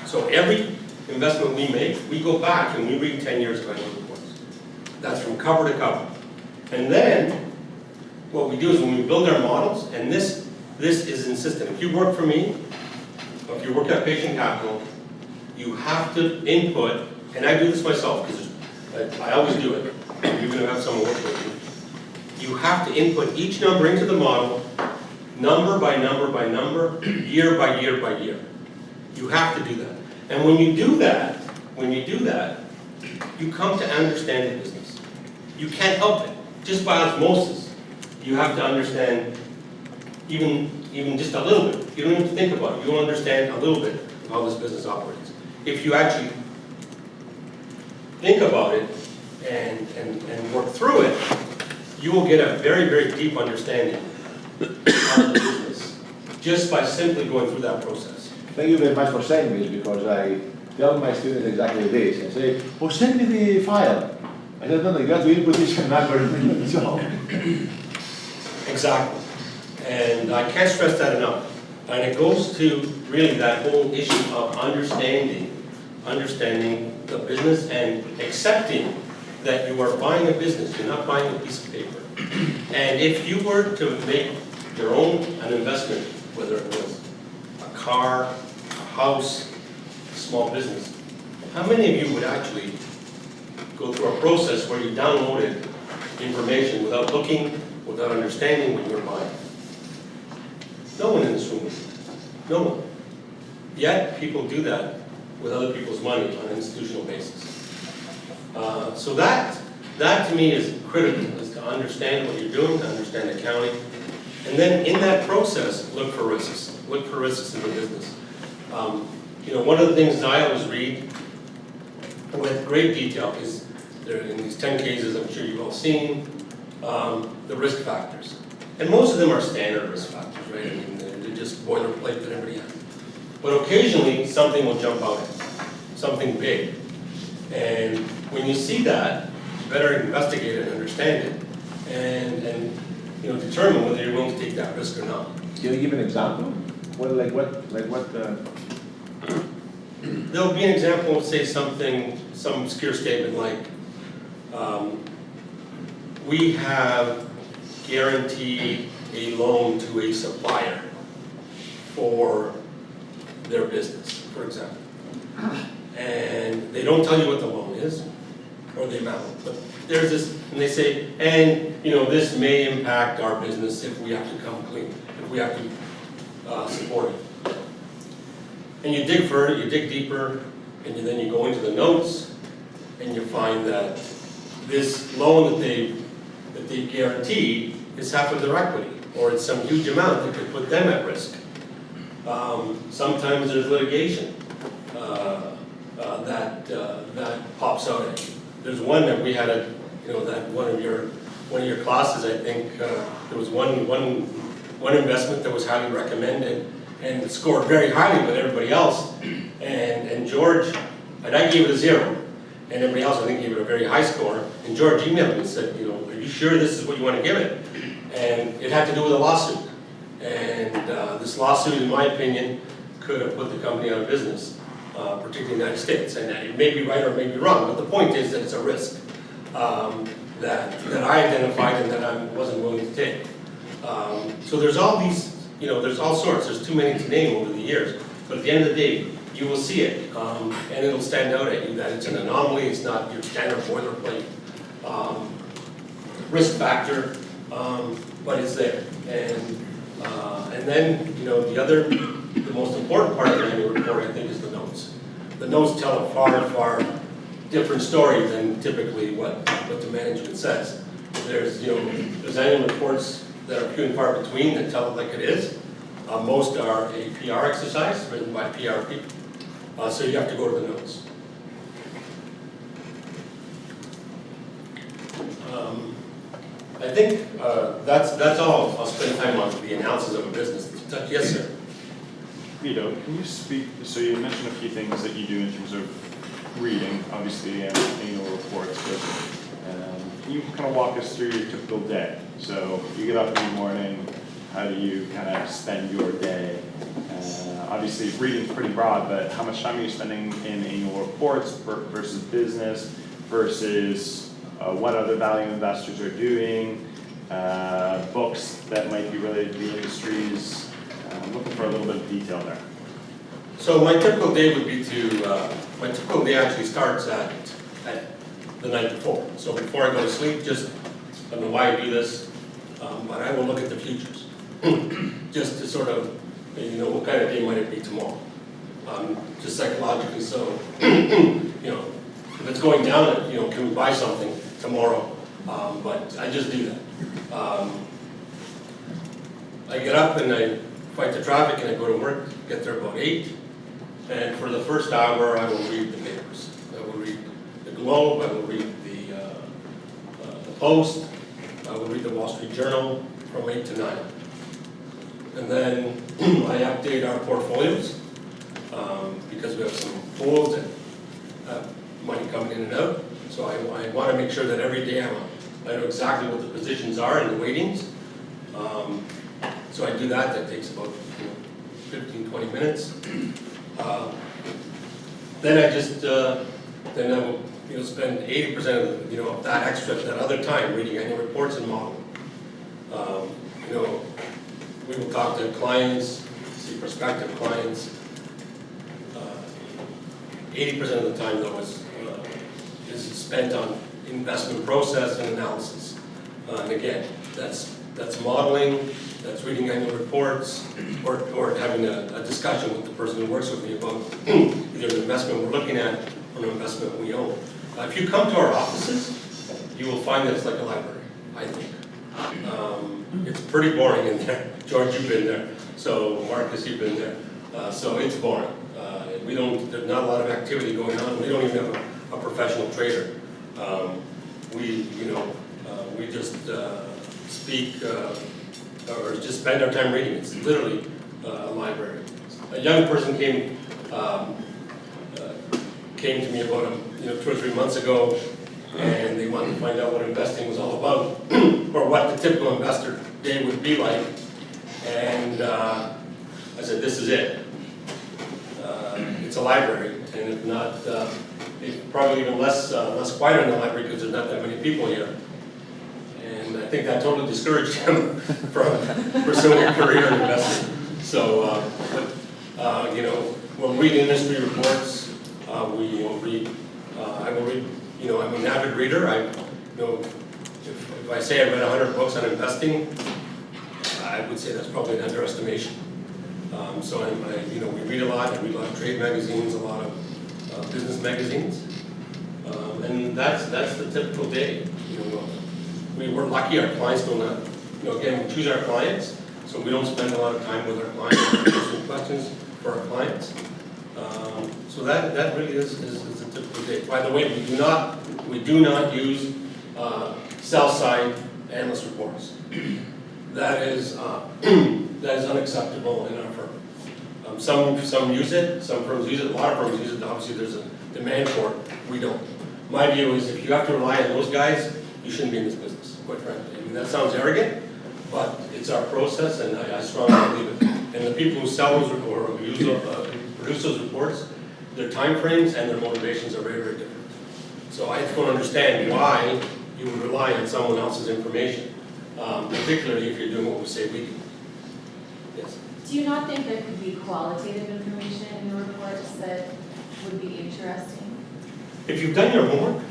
So every investment we make, we go back and we read 10 years of annual reports. That's from cover to cover. And then what we do is when we build our models, and this is insistent. If you work for me, or if you work at Patient Capital, you have to input, and I do this myself because I always do it. You're going to have someone work with you. You have to input each number into the model, number by number by number, year by year by year. You have to do that. And when you do that, you come to understand the business. You can't help it. Just by osmosis, you have to understand even just a little bit. You don't even think about it. You'll understand a little bit of how this business operates. If you actually think about it and work through it, you will get a very deep understanding of the business just by simply going through that process.
Thank you very much for saying this, because I tell my students exactly this. I say, oh, send me the file. I said, no, you have to input this number in the job.
Exactly. And I can't stress that enough. And it goes to really that whole issue of understanding the business and accepting that you are buying a business, you're not buying a piece of paper. And if you were to make your own an investment, whether it was a car, a house, a small business, how many of you would actually go through a process where you downloaded information without looking, without understanding what you were buying? No one in this room. No one. Yet people do that with other people's money on an institutional basis. So that to me is critical, is to understand what you're doing, to understand accounting. And then in that process, look for risks. Look for risks in the business. You know, one of the things I always read with great detail is, there, in these 10 cases I'm sure you've all seen, the risk factors. And most of them are standard risk factors, right? I mean, they're just boilerplate that everybody has. But occasionally, something will jump out, something big. And when you see that, you better investigate it and understand it, and you know, determine whether you're willing to take that risk or not.
Can you give an example?
There'll be an example of, say, some obscure statement like, we have guarantee a loan to a supplier for their business, for example. And they don't tell you what the loan is, or the amount, but there's this, and they say, and, you know, this may impact our business if we have to come clean, if we have to support it. And you dig further, you dig deeper, and then you go into the notes, and you find that this loan that they guaranteed is half of their equity, or it's some huge amount that could put them at risk. Sometimes there's litigation that pops out at you. There's one that we had that one of your classes, I think, there was one investment that was highly recommended and it scored very highly with everybody else. And George, and I gave it a 0, and everybody else I think gave it a very high score. And George emailed me and said, you know, are you sure this is what you want to give it? And it had to do with a lawsuit. And this lawsuit, in my opinion, could have put the company out of business, particularly in the United States. And it may be right or it may be wrong, but the point is that it's a risk that I identified and that I wasn't willing to take. So there's all these, you know, there's all sorts. There's too many to name over the years. But at the end of the day, you will see it, and it'll stand out at you that it's an anomaly. It's not your standard boilerplate risk factor, but it's there. And then, you know, the most important part of the annual report, I think, is the notes. The notes tell a far different story than typically what the management says. There's annual reports that are few and far between that tell it like it is. Most are a PR exercise written by PR people, so you have to go to the notes. I think that's all I'll spend time on, the analysis of a business. Yes, sir.
Vito, can you speak, so you mentioned a few things that you do in terms of reading, obviously, and annual reports, but can you kind of walk us through your typical day? So you get up in the morning, how do you kind of spend your day? Obviously, reading's pretty broad, but how much time are you spending in annual reports versus business versus what other value investors are doing, books that might be related to the industries? I'm looking for a little bit of detail there.
So my typical day would be my typical day actually starts at the night before. So before I go to sleep, I don't know why I do this, but I will look at the futures. Just to sort of, you know, what kind of day might it be tomorrow. Just psychologically, so, you know, if it's going down, you know, can we buy something tomorrow? But I just do that. I get up and I fight the traffic and I go to work, get there about 8. And for the first hour, I will read the papers. I will read the Globe, I will read the Post, I will read the Wall Street Journal from 8 to 9. And then I update our portfolios because we have some pools that have money coming in and out. So I want to make sure that every day I know exactly what the positions are and the weightings. So I do that. That takes about 15, 20 minutes. Then I just then I will spend 80% of that extra, that other time reading annual reports and modeling. We will talk to clients, see prospective clients. 80% of the time, though, is spent on investment process and analysis. And again, that's modeling, that's reading annual reports, or having a discussion with the person who works with me about either an investment we're looking at or an investment we own. If you come to our offices, you will find that it's like a library, I think. It's pretty boring in there. George, you've been there. So Marcus, you've been there. So it's boring. There's not a lot of activity going on. We don't even have a professional trader. We just speak or just spend our time reading. It's literally a library. A young person came to me about 2 or 3 months ago, and they wanted to find out what investing was all about, or what the typical investor day would be like. And I said, this is it. It's a library, and if not, it's probably even less quiet in the library because there's not that many people here. And I think think that totally discouraged him from pursuing a career in investing. So, you know, we'll read industry reports, we will read, I will read, you know, I'm an avid reader. You know, if I say I read 100 books on investing, I would say that's probably an underestimation. So you know, we read a lot. I read a lot of trade magazines, a lot of business magazines, and that's the typical day. You know, we're lucky our clients don't have, you know, again, we choose our clients, so we don't spend a lot of time with our clients answering questions for our clients. So that really is a typical day. By the way, we do not use sell-side analyst reports. That is unacceptable in our firm. Some use it, some firms use it, a lot of firms use it. Obviously, there's a demand for it. We don't. My view is if you have to rely on those guys, you shouldn't be in this business, quite frankly. I mean, that sounds arrogant, but it's our process, and I strongly believe it. And the people who sell those or use produce those reports, their time frames and their motivations are very, very different. So I just don't understand why you would rely on someone else's information, particularly if you're doing what we say we do. Yes.
Do you not think there could be qualitative information in the reports that would be interesting?
If you've done your homework,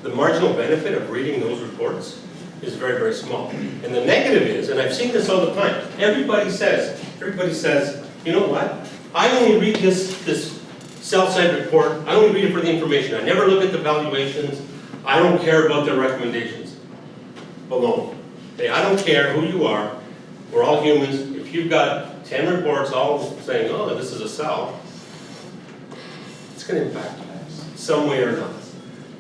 the marginal benefit of reading those reports is very, very small. And the negative is, and I've seen this all the time, everybody says, you know what? I only read this sell-side report, I only read it for the information. I never look at the valuations. I don't care about their recommendations. Baloney. Hey, I don't care who you are. We're all humans. If you've got 10 reports all saying, oh, this is a sell, it's going to impact you some way or another.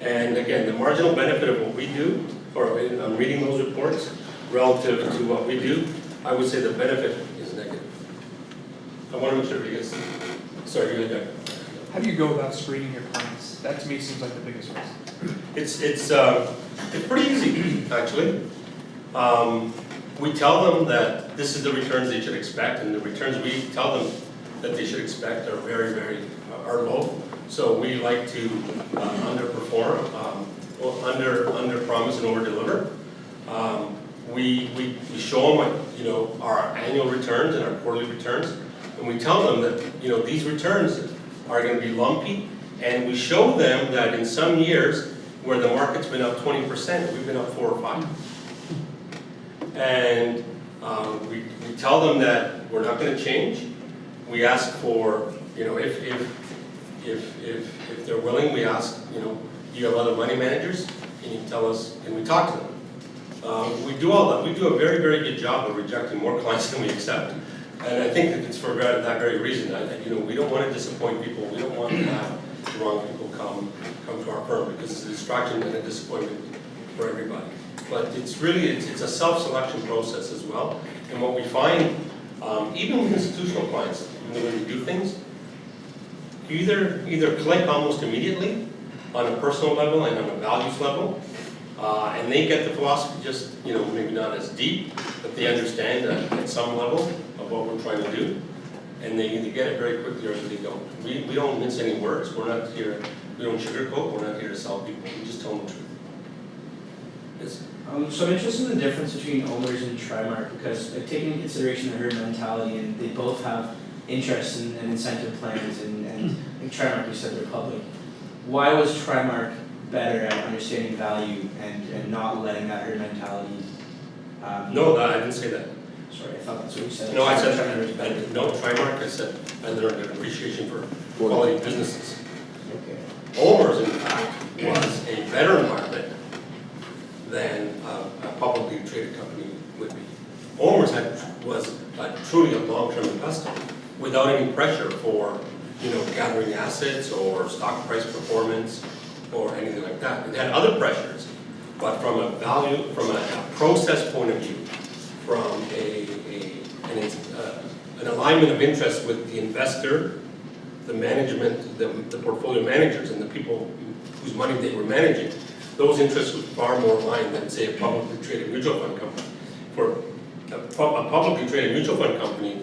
And again, the marginal benefit of what we do, or I'm reading those reports relative to what we do, I would say the benefit is negative. I want to make sure you guys, sorry, you had.
How do you go about screening your clients? That to me seems like the biggest risk.
It's pretty easy, actually. We tell them that this is the returns they should expect, and the returns we tell them that they should expect are very, very low. So we like to underperform, under promise and over deliver. We show them, you know, our annual returns and our quarterly returns, and we tell them that, you know, these returns are going to be lumpy, and we show them that in some years where the market's been up 20%, we've been up 4 or 5. And we tell them that we're not going to change. We ask for, you know, if they're willing, we ask, you know, do you have other money managers? Can you tell us, can we talk to them? We do all that. We do a very, very good job of rejecting more clients than we accept. And I think that it's for that very reason. You know, we don't want to disappoint people. We don't want to have the wrong people come to our firm, because it's a distraction and a disappointment for everybody. But it's really, it's a self-selection process as well. And what we find, even with institutional clients, when we do things, you either click almost immediately on a personal level and on a values level, and they get the philosophy just, you know, maybe not as deep, but they understand at some level of what we're trying to do, and they either get it very quickly or they don't. We don't mince any words. We're not here, we don't sugarcoat. We're not here to sell people. We just tell them the truth. Yes.
So I'm interested in the difference between OMERS and Trimark, because like, taking into consideration the herd mentality, and they both have interests and incentive plans, and like Trimark, you said they're public. Why was Trimark better at understanding value and not letting that herd mentality?
No, I didn't say that.
Sorry, I thought that's what you said.
No, I said,
better.
no, Trimark, I said, I learned an appreciation for quality businesses.
Okay.
OMERS, in fact, was a better environment than a publicly traded company would be. OMERS was truly a long-term investment without any pressure for, you know, gathering assets or stock price performance or anything like that. It had other pressures, but from a value, from a process point of view, from an alignment of interest with the investor, the management, the portfolio managers, and the people whose money they were managing, those interests were far more aligned than, say, a publicly traded mutual fund company. For a publicly traded mutual fund company,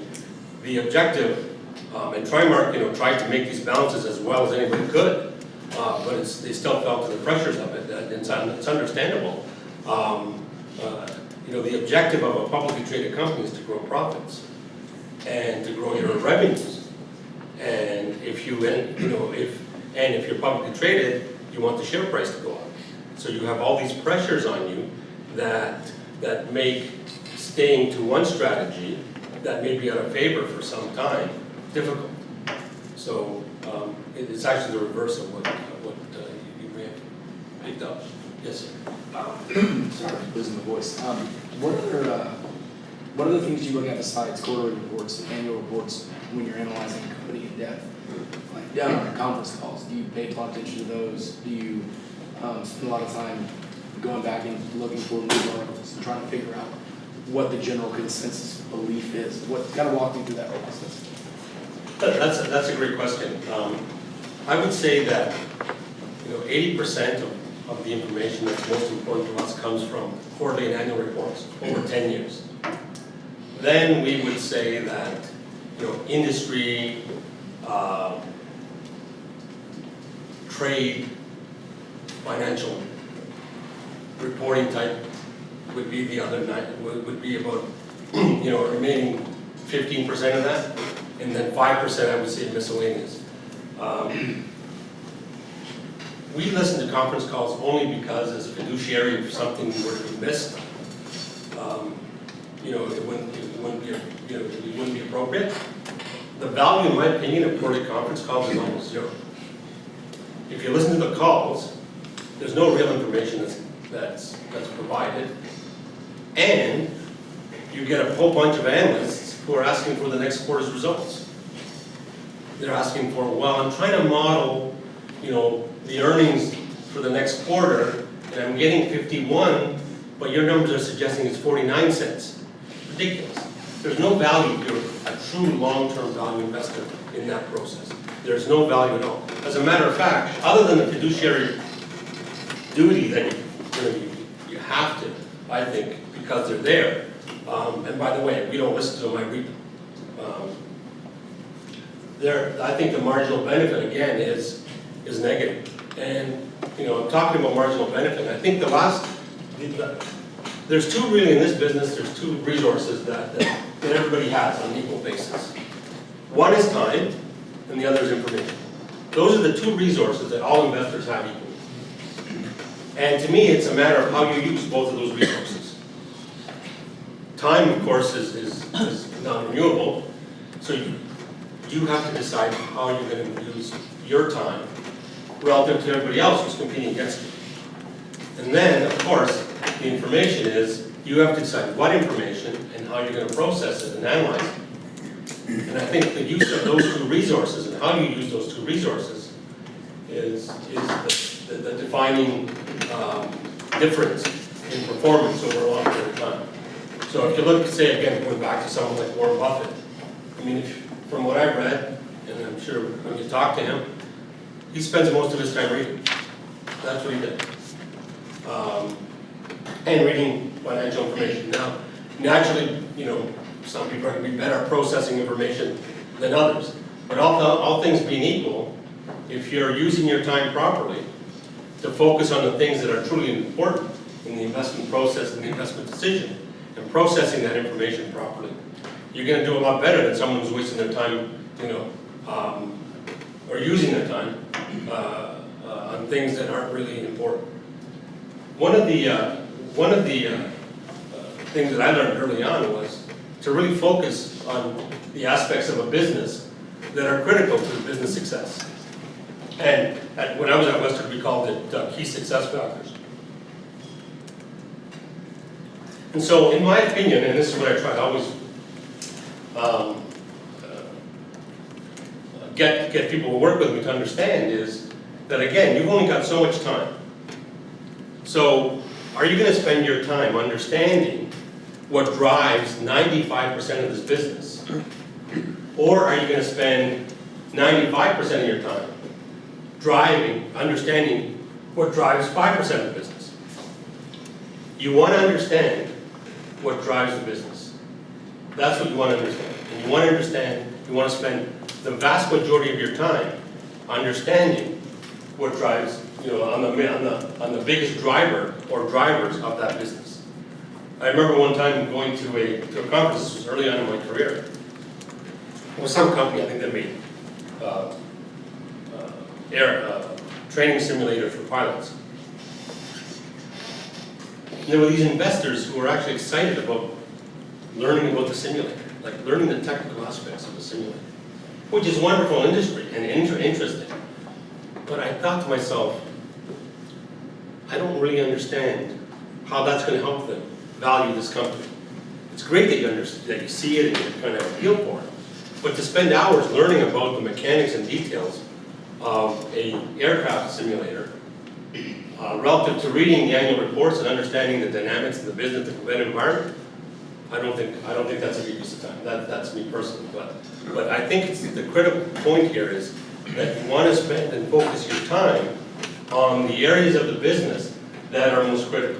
the objective, and Trimark, you know, tried to make these balances as well as anybody could, but they still felt to the pressures of it. It's understandable. the objective of a publicly traded company is to grow profits and to grow your revenues. And if if you're publicly traded, you want the share price to go up. So you have all these pressures on you that make staying to one strategy that may be out of favor for some time difficult. So it's actually the reverse of what you may have picked up. Yes, sir.
Sorry, losing the voice. What are the things you look at besides quarterly reports, annual reports, when you're analyzing a company in depth? Like down on conference calls, do you pay a lot of attention to those? Do you spend a lot of time going back and looking for news articles and trying to figure out what the general consensus belief is? Kind of walk me through that process.
That's a great question. I would say that 80% of the information that's most important to us comes from quarterly and annual reports over 10 years. Then we would say that industry, trade, financial reporting type would be the other would be about remaining 15% of that, and then 5% I would say miscellaneous. We listen to conference calls only because as a fiduciary, if something were to be missed, it wouldn't be appropriate. The value, in my opinion, of quarterly conference calls is almost zero. If you listen to the calls, there's no real information that's provided, and you get a whole bunch of analysts who are asking for the next quarter's results. They're asking for, well, I'm trying to model, the earnings for the next quarter, and I'm getting 51, but your numbers are suggesting it's 49 cents. Ridiculous. There's no value if you're a true long-term value investor in that process. There's no value at all. As a matter of fact, other than the fiduciary duty that you have to, I think, because they're there. And by the way, we don't listen to them, I read them. I think the marginal benefit, again, is negative. And, I'm talking about marginal benefit. I think there's two really in this business, there's two resources that everybody has on an equal basis. One is time, and the other is information. Those are the two resources that all investors have equally. And to me, it's a matter of how you use both of those resources. Time, of course, is non-renewable, so you have to decide how you're going to use your time relative to everybody else who's competing against you. And then, of course, the information is you have to decide what information and how you're going to process it and analyze it. And I think the use of those two resources and how you use those two resources is the defining difference in performance over a long period of time. So if you look, say again, going back to someone like Warren Buffett, I mean, from what I've read, and I'm sure when you talk to him, he spends most of his time reading. That's what he did. And reading financial information. Now, naturally, some people are going to be better at processing information than others. But all things being equal, if you're using your time properly to focus on the things that are truly important in the investment process and the investment decision, and processing that information properly, you're going to do a lot better than someone who's wasting their time, or using their time on things that aren't really important. One of the things that I learned early on was to really focus on the aspects of a business that are critical to the business success. And when I was at Western, we called it key success factors. And so, in my opinion, and this is what I try to always get people who work with me to understand is that, again, you've only got so much time. So, are you going to spend your time understanding what drives 95% of this business? Or are you going to spend 95% of your time understanding what drives 5% of the business? You want to understand what drives the business. That's what you want to understand. And you want to spend the vast majority of your time understanding what drives, on the biggest driver or drivers of that business. I remember one time going to a conference, this was early on in my career. It was some company, I think, that made training simulators for pilots. And there were these investors who were actually excited about learning about the simulator, like learning the technical aspects of the simulator, which is a wonderful industry and interesting. But I thought to myself, I don't really understand how that's going to help them value this company. It's great that you see it and you kind of have a feel for it, but to spend hours learning about the mechanics and details of an aircraft simulator, relative to reading the annual reports and understanding the dynamics of the business, the competitive environment, I don't think that's a good use of time. That's me personally, but I think the critical point here is that you want to spend and focus your time on the areas of the business that are most critical.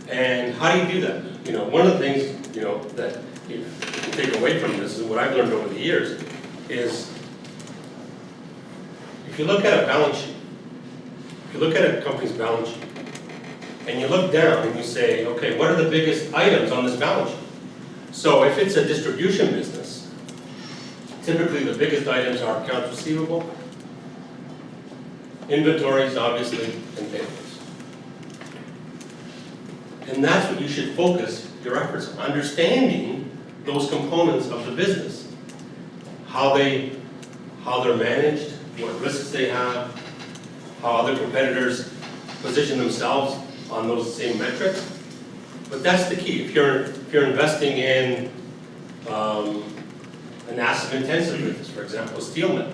And how do you do that? You know, one of the things, you know, that you take away from this, and what I've learned over the years, is if you look at a balance sheet, if you look at a company's balance sheet, and you look down and you say, okay, what are the biggest items on this balance sheet? So if it's a distribution business, typically the biggest items are accounts receivable, inventories, obviously, and payables. And that's what you should focus your efforts on, understanding those components of the business, how they're managed, what risks they have, how other competitors position themselves on those same metrics. But that's the key. If you're investing in an asset-intensive business, for example, steel mill,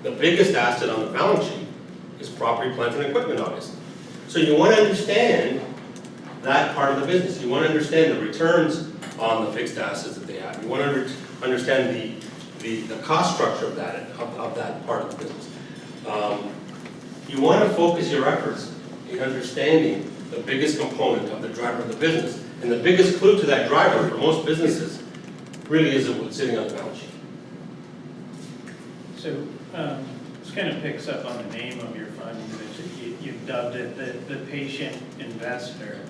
the biggest asset on the balance sheet is property, plant, and equipment, obviously. So you want to understand that part of the business. You want to understand the returns on the fixed assets that they have. You want to understand the cost structure of that part of the business. You want to focus your efforts in understanding the biggest component of the driver of the business. And the biggest clue to that driver for most businesses really is what's sitting on the balance sheet.
So this kind of picks up on the name of your fund, which you've dubbed it the patient investor.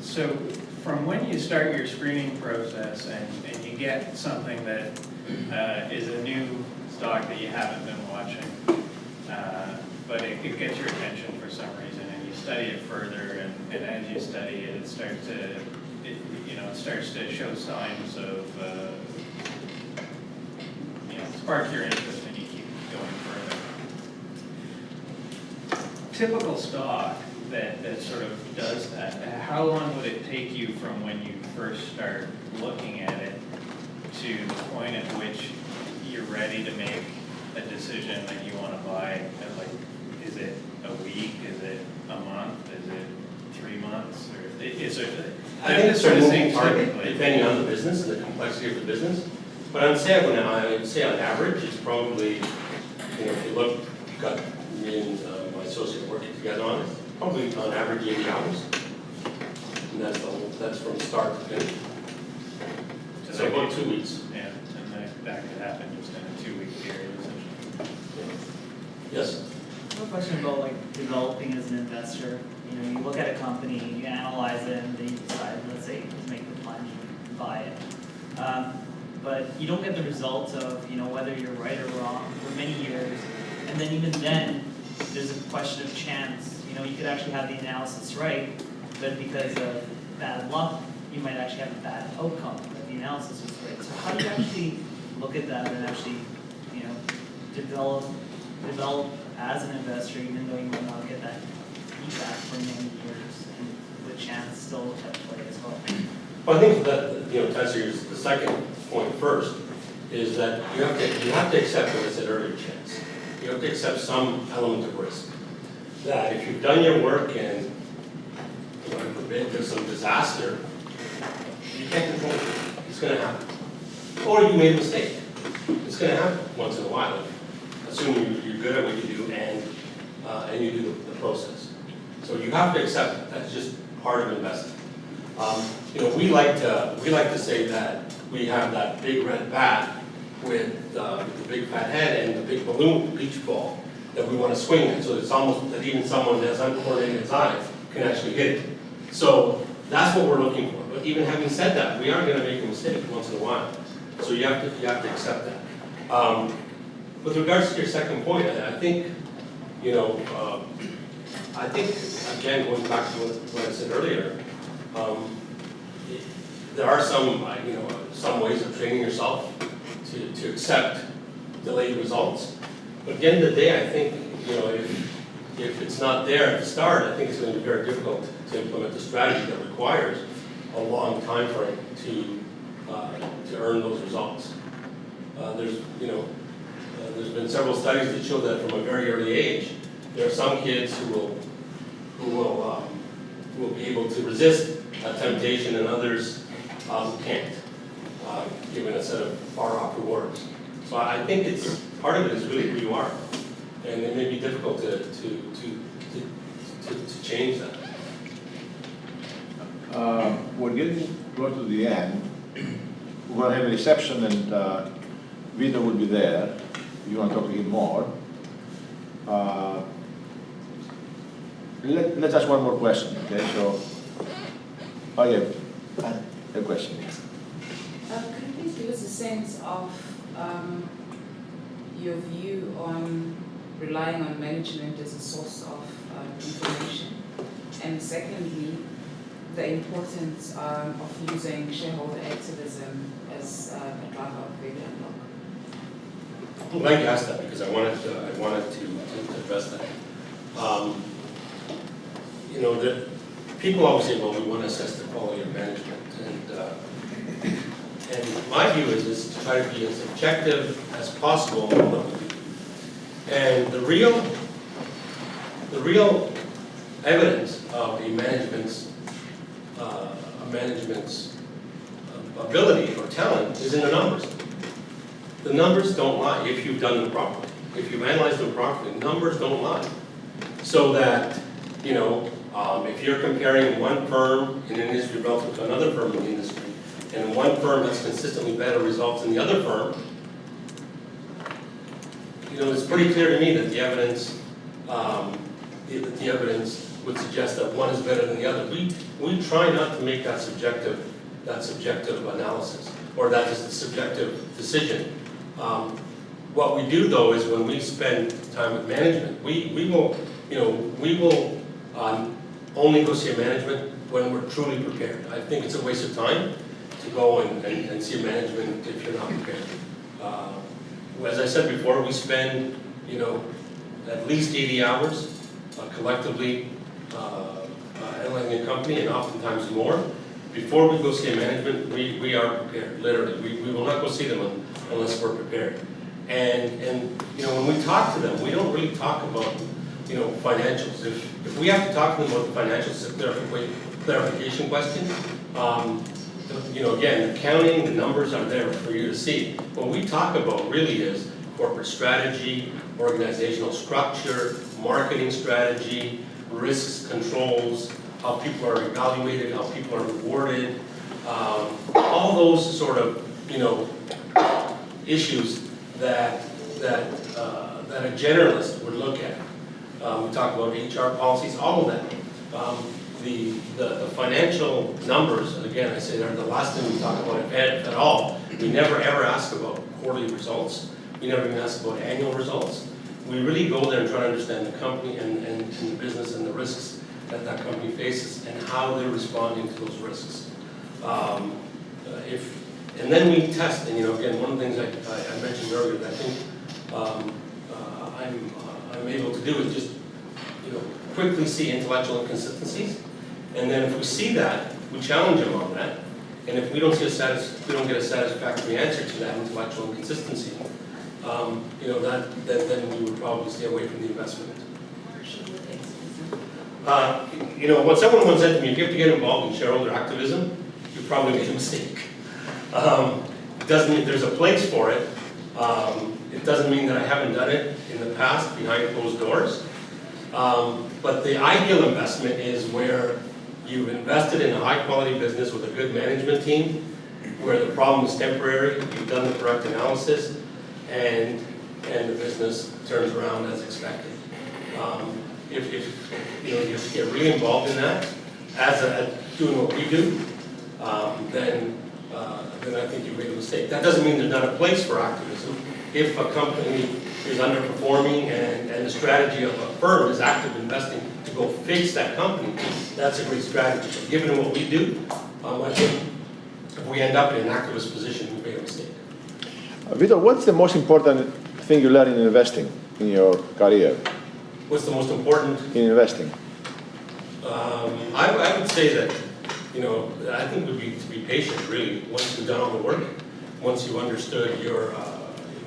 So from when you start your screening process and you get something that is a new stock that you haven't been watching, but it gets your attention for some reason, and you study it further, and as you study it, it starts to show signs of spark your interest, and you keep going further. Typical stock that sort of does that, how long would it take you from when you first start looking at it to the point at which you're ready to make a decision that you want to buy? Like, is it a week? Is it a month? Is it 3 months? Or is it?
I think it's a moving target, depending on the business and the complexity of the business. But I would say on average, it's probably, if you look, you've got me and my associate working together on it, probably on average 80 hours. And that's from start to finish. So about 2 weeks.
Yeah, and that could happen just in a 2-week period, essentially.
Yes?
I have a question about like developing as an investor. You know, you look at a company, you analyze it, and then you decide, let's say, to make the plunge and buy it. But you don't get the results of, whether you're right or wrong for many years. And then even then, there's a question of chance. You could actually have the analysis right, but because of bad luck, you might actually have a bad outcome, but the analysis was right. So how do you actually look at that and actually, develop as an investor, even though you might not get that feedback for many years, and with chance still at play as well?
Well, I think that, to answer the second point first, is that you have to accept, as I said earlier, chance. You have to accept some element of risk. That if you've done your work and, God forbid, there's some disaster, you can't control it. It's going to happen. Or you made a mistake. It's going to happen once in a while, assuming you're good at what you do and you do the process. So you have to accept it. That's just part of investing. We like to say that we have that big red bat with the big fat head and the big balloon beach ball that we want to swing at. So it's almost that even someone that has uncoordinated eyes can actually hit it. So that's what we're looking for. But even having said that, we are going to make a mistake once in a while. So you have to accept that. With regards to your second point, I think, I think, again, going back to what I said earlier, there are some, some ways of training yourself to accept delayed results. But at the end of the day, I think, if it's not there at the start, I think it's going to be very difficult to implement a strategy that requires a long time frame to earn those results. There's been several studies that show that from a very early age, there are some kids who will be able to resist a temptation, and others who can't, given a set of far-off rewards. So I think part of it is really who you are, and it may be difficult to change that.
We're getting close to the end. We're going to have a reception, and Vito will be there. If you want to talk to him more. Let's ask one more question, okay? So, I have a question.
Could you please give us a sense of your view on relying on management as a source of information? And secondly, the importance of using shareholder activism as a driver of value unlock?
I'm glad you asked that, because I wanted to address that. The people always say, well, we want to assess the quality of management, and my view is to try to be as objective as possible in what we do. And the real evidence of a management's ability or talent is in the numbers. The numbers don't lie if you've done them properly. If you've analyzed them properly, numbers don't lie. So that, if you're comparing one firm in an industry relative to another firm in the industry, and one firm has consistently better results than the other firm, it's pretty clear to me that the evidence would suggest that one is better than the other. We try not to make that subjective analysis, or that is the subjective decision. What we do, though, is when we spend time with management, we will only go see a management when we're truly prepared. I think it's a waste of time to go and see a management if you're not prepared. As I said before, we spend, at least 80 hours collectively analyzing a company, and oftentimes more. Before we go see a management, we are prepared, literally. We will not go see them unless we're prepared. And when we talk to them, we don't really talk about, financials. If we have to talk to them about the financials, it's a clarification question. Again, the accounting, the numbers are there for you to see. What we talk about really is corporate strategy, organizational structure, marketing strategy, risks, controls, how people are evaluated, how people are rewarded, all those sort of, issues that a generalist would look at. We talk about HR policies, all of that. The financial numbers, again, I say they're the last thing we talk about at all. We never ever ask about quarterly results. We never even ask about annual results. We really go there and try to understand the company and the business and the risks that company faces and how they're responding to those risks. And then we test, and again, one of the things I mentioned earlier that I think I'm able to do is just quickly see intellectual inconsistencies, and then if we see that, we challenge them on that, and if we don't get a satisfactory answer to that intellectual inconsistency, then we would probably stay away from the investment. What someone once said to me, if you have to get involved in shareholder activism, you probably made a mistake. It doesn't mean there's a place for it. It doesn't mean that I haven't done it in the past behind closed doors. But the ideal investment is where you've invested in a high-quality business with a good management team, where the problem is temporary, you've done the correct analysis, and the business turns around as expected. If you get really involved in that, as doing what we do, then I think you've made a mistake. That doesn't mean there's not a place for activism. If a company is underperforming and the strategy of a firm is active investing to go fix that company, that's a great strategy. But given what we do, I think if we end up in an activist position, we made a mistake.
Vito, what's the most important thing you learned in investing in your career?
What's the most important?
In investing?
I would say that, I think would be to be patient, really, once you've done all the work, once you've understood your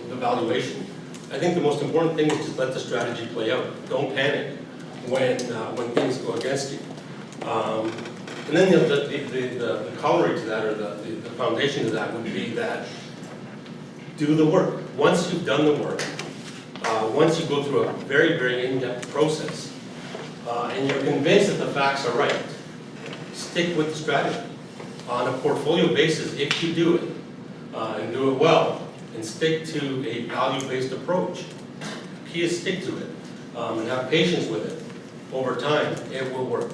the valuation. I think the most important thing is just let the strategy play out. Don't panic when things go against you. And then the corollary to that, or the foundation to that, would be that do the work. Once you've done the work, once you go through a very, very in-depth process, and you're convinced that the facts are right, stick with the strategy. On a portfolio basis, if you do it, and do it well, and stick to a value-based approach, key is stick to it, and have patience with it. Over time, it will work.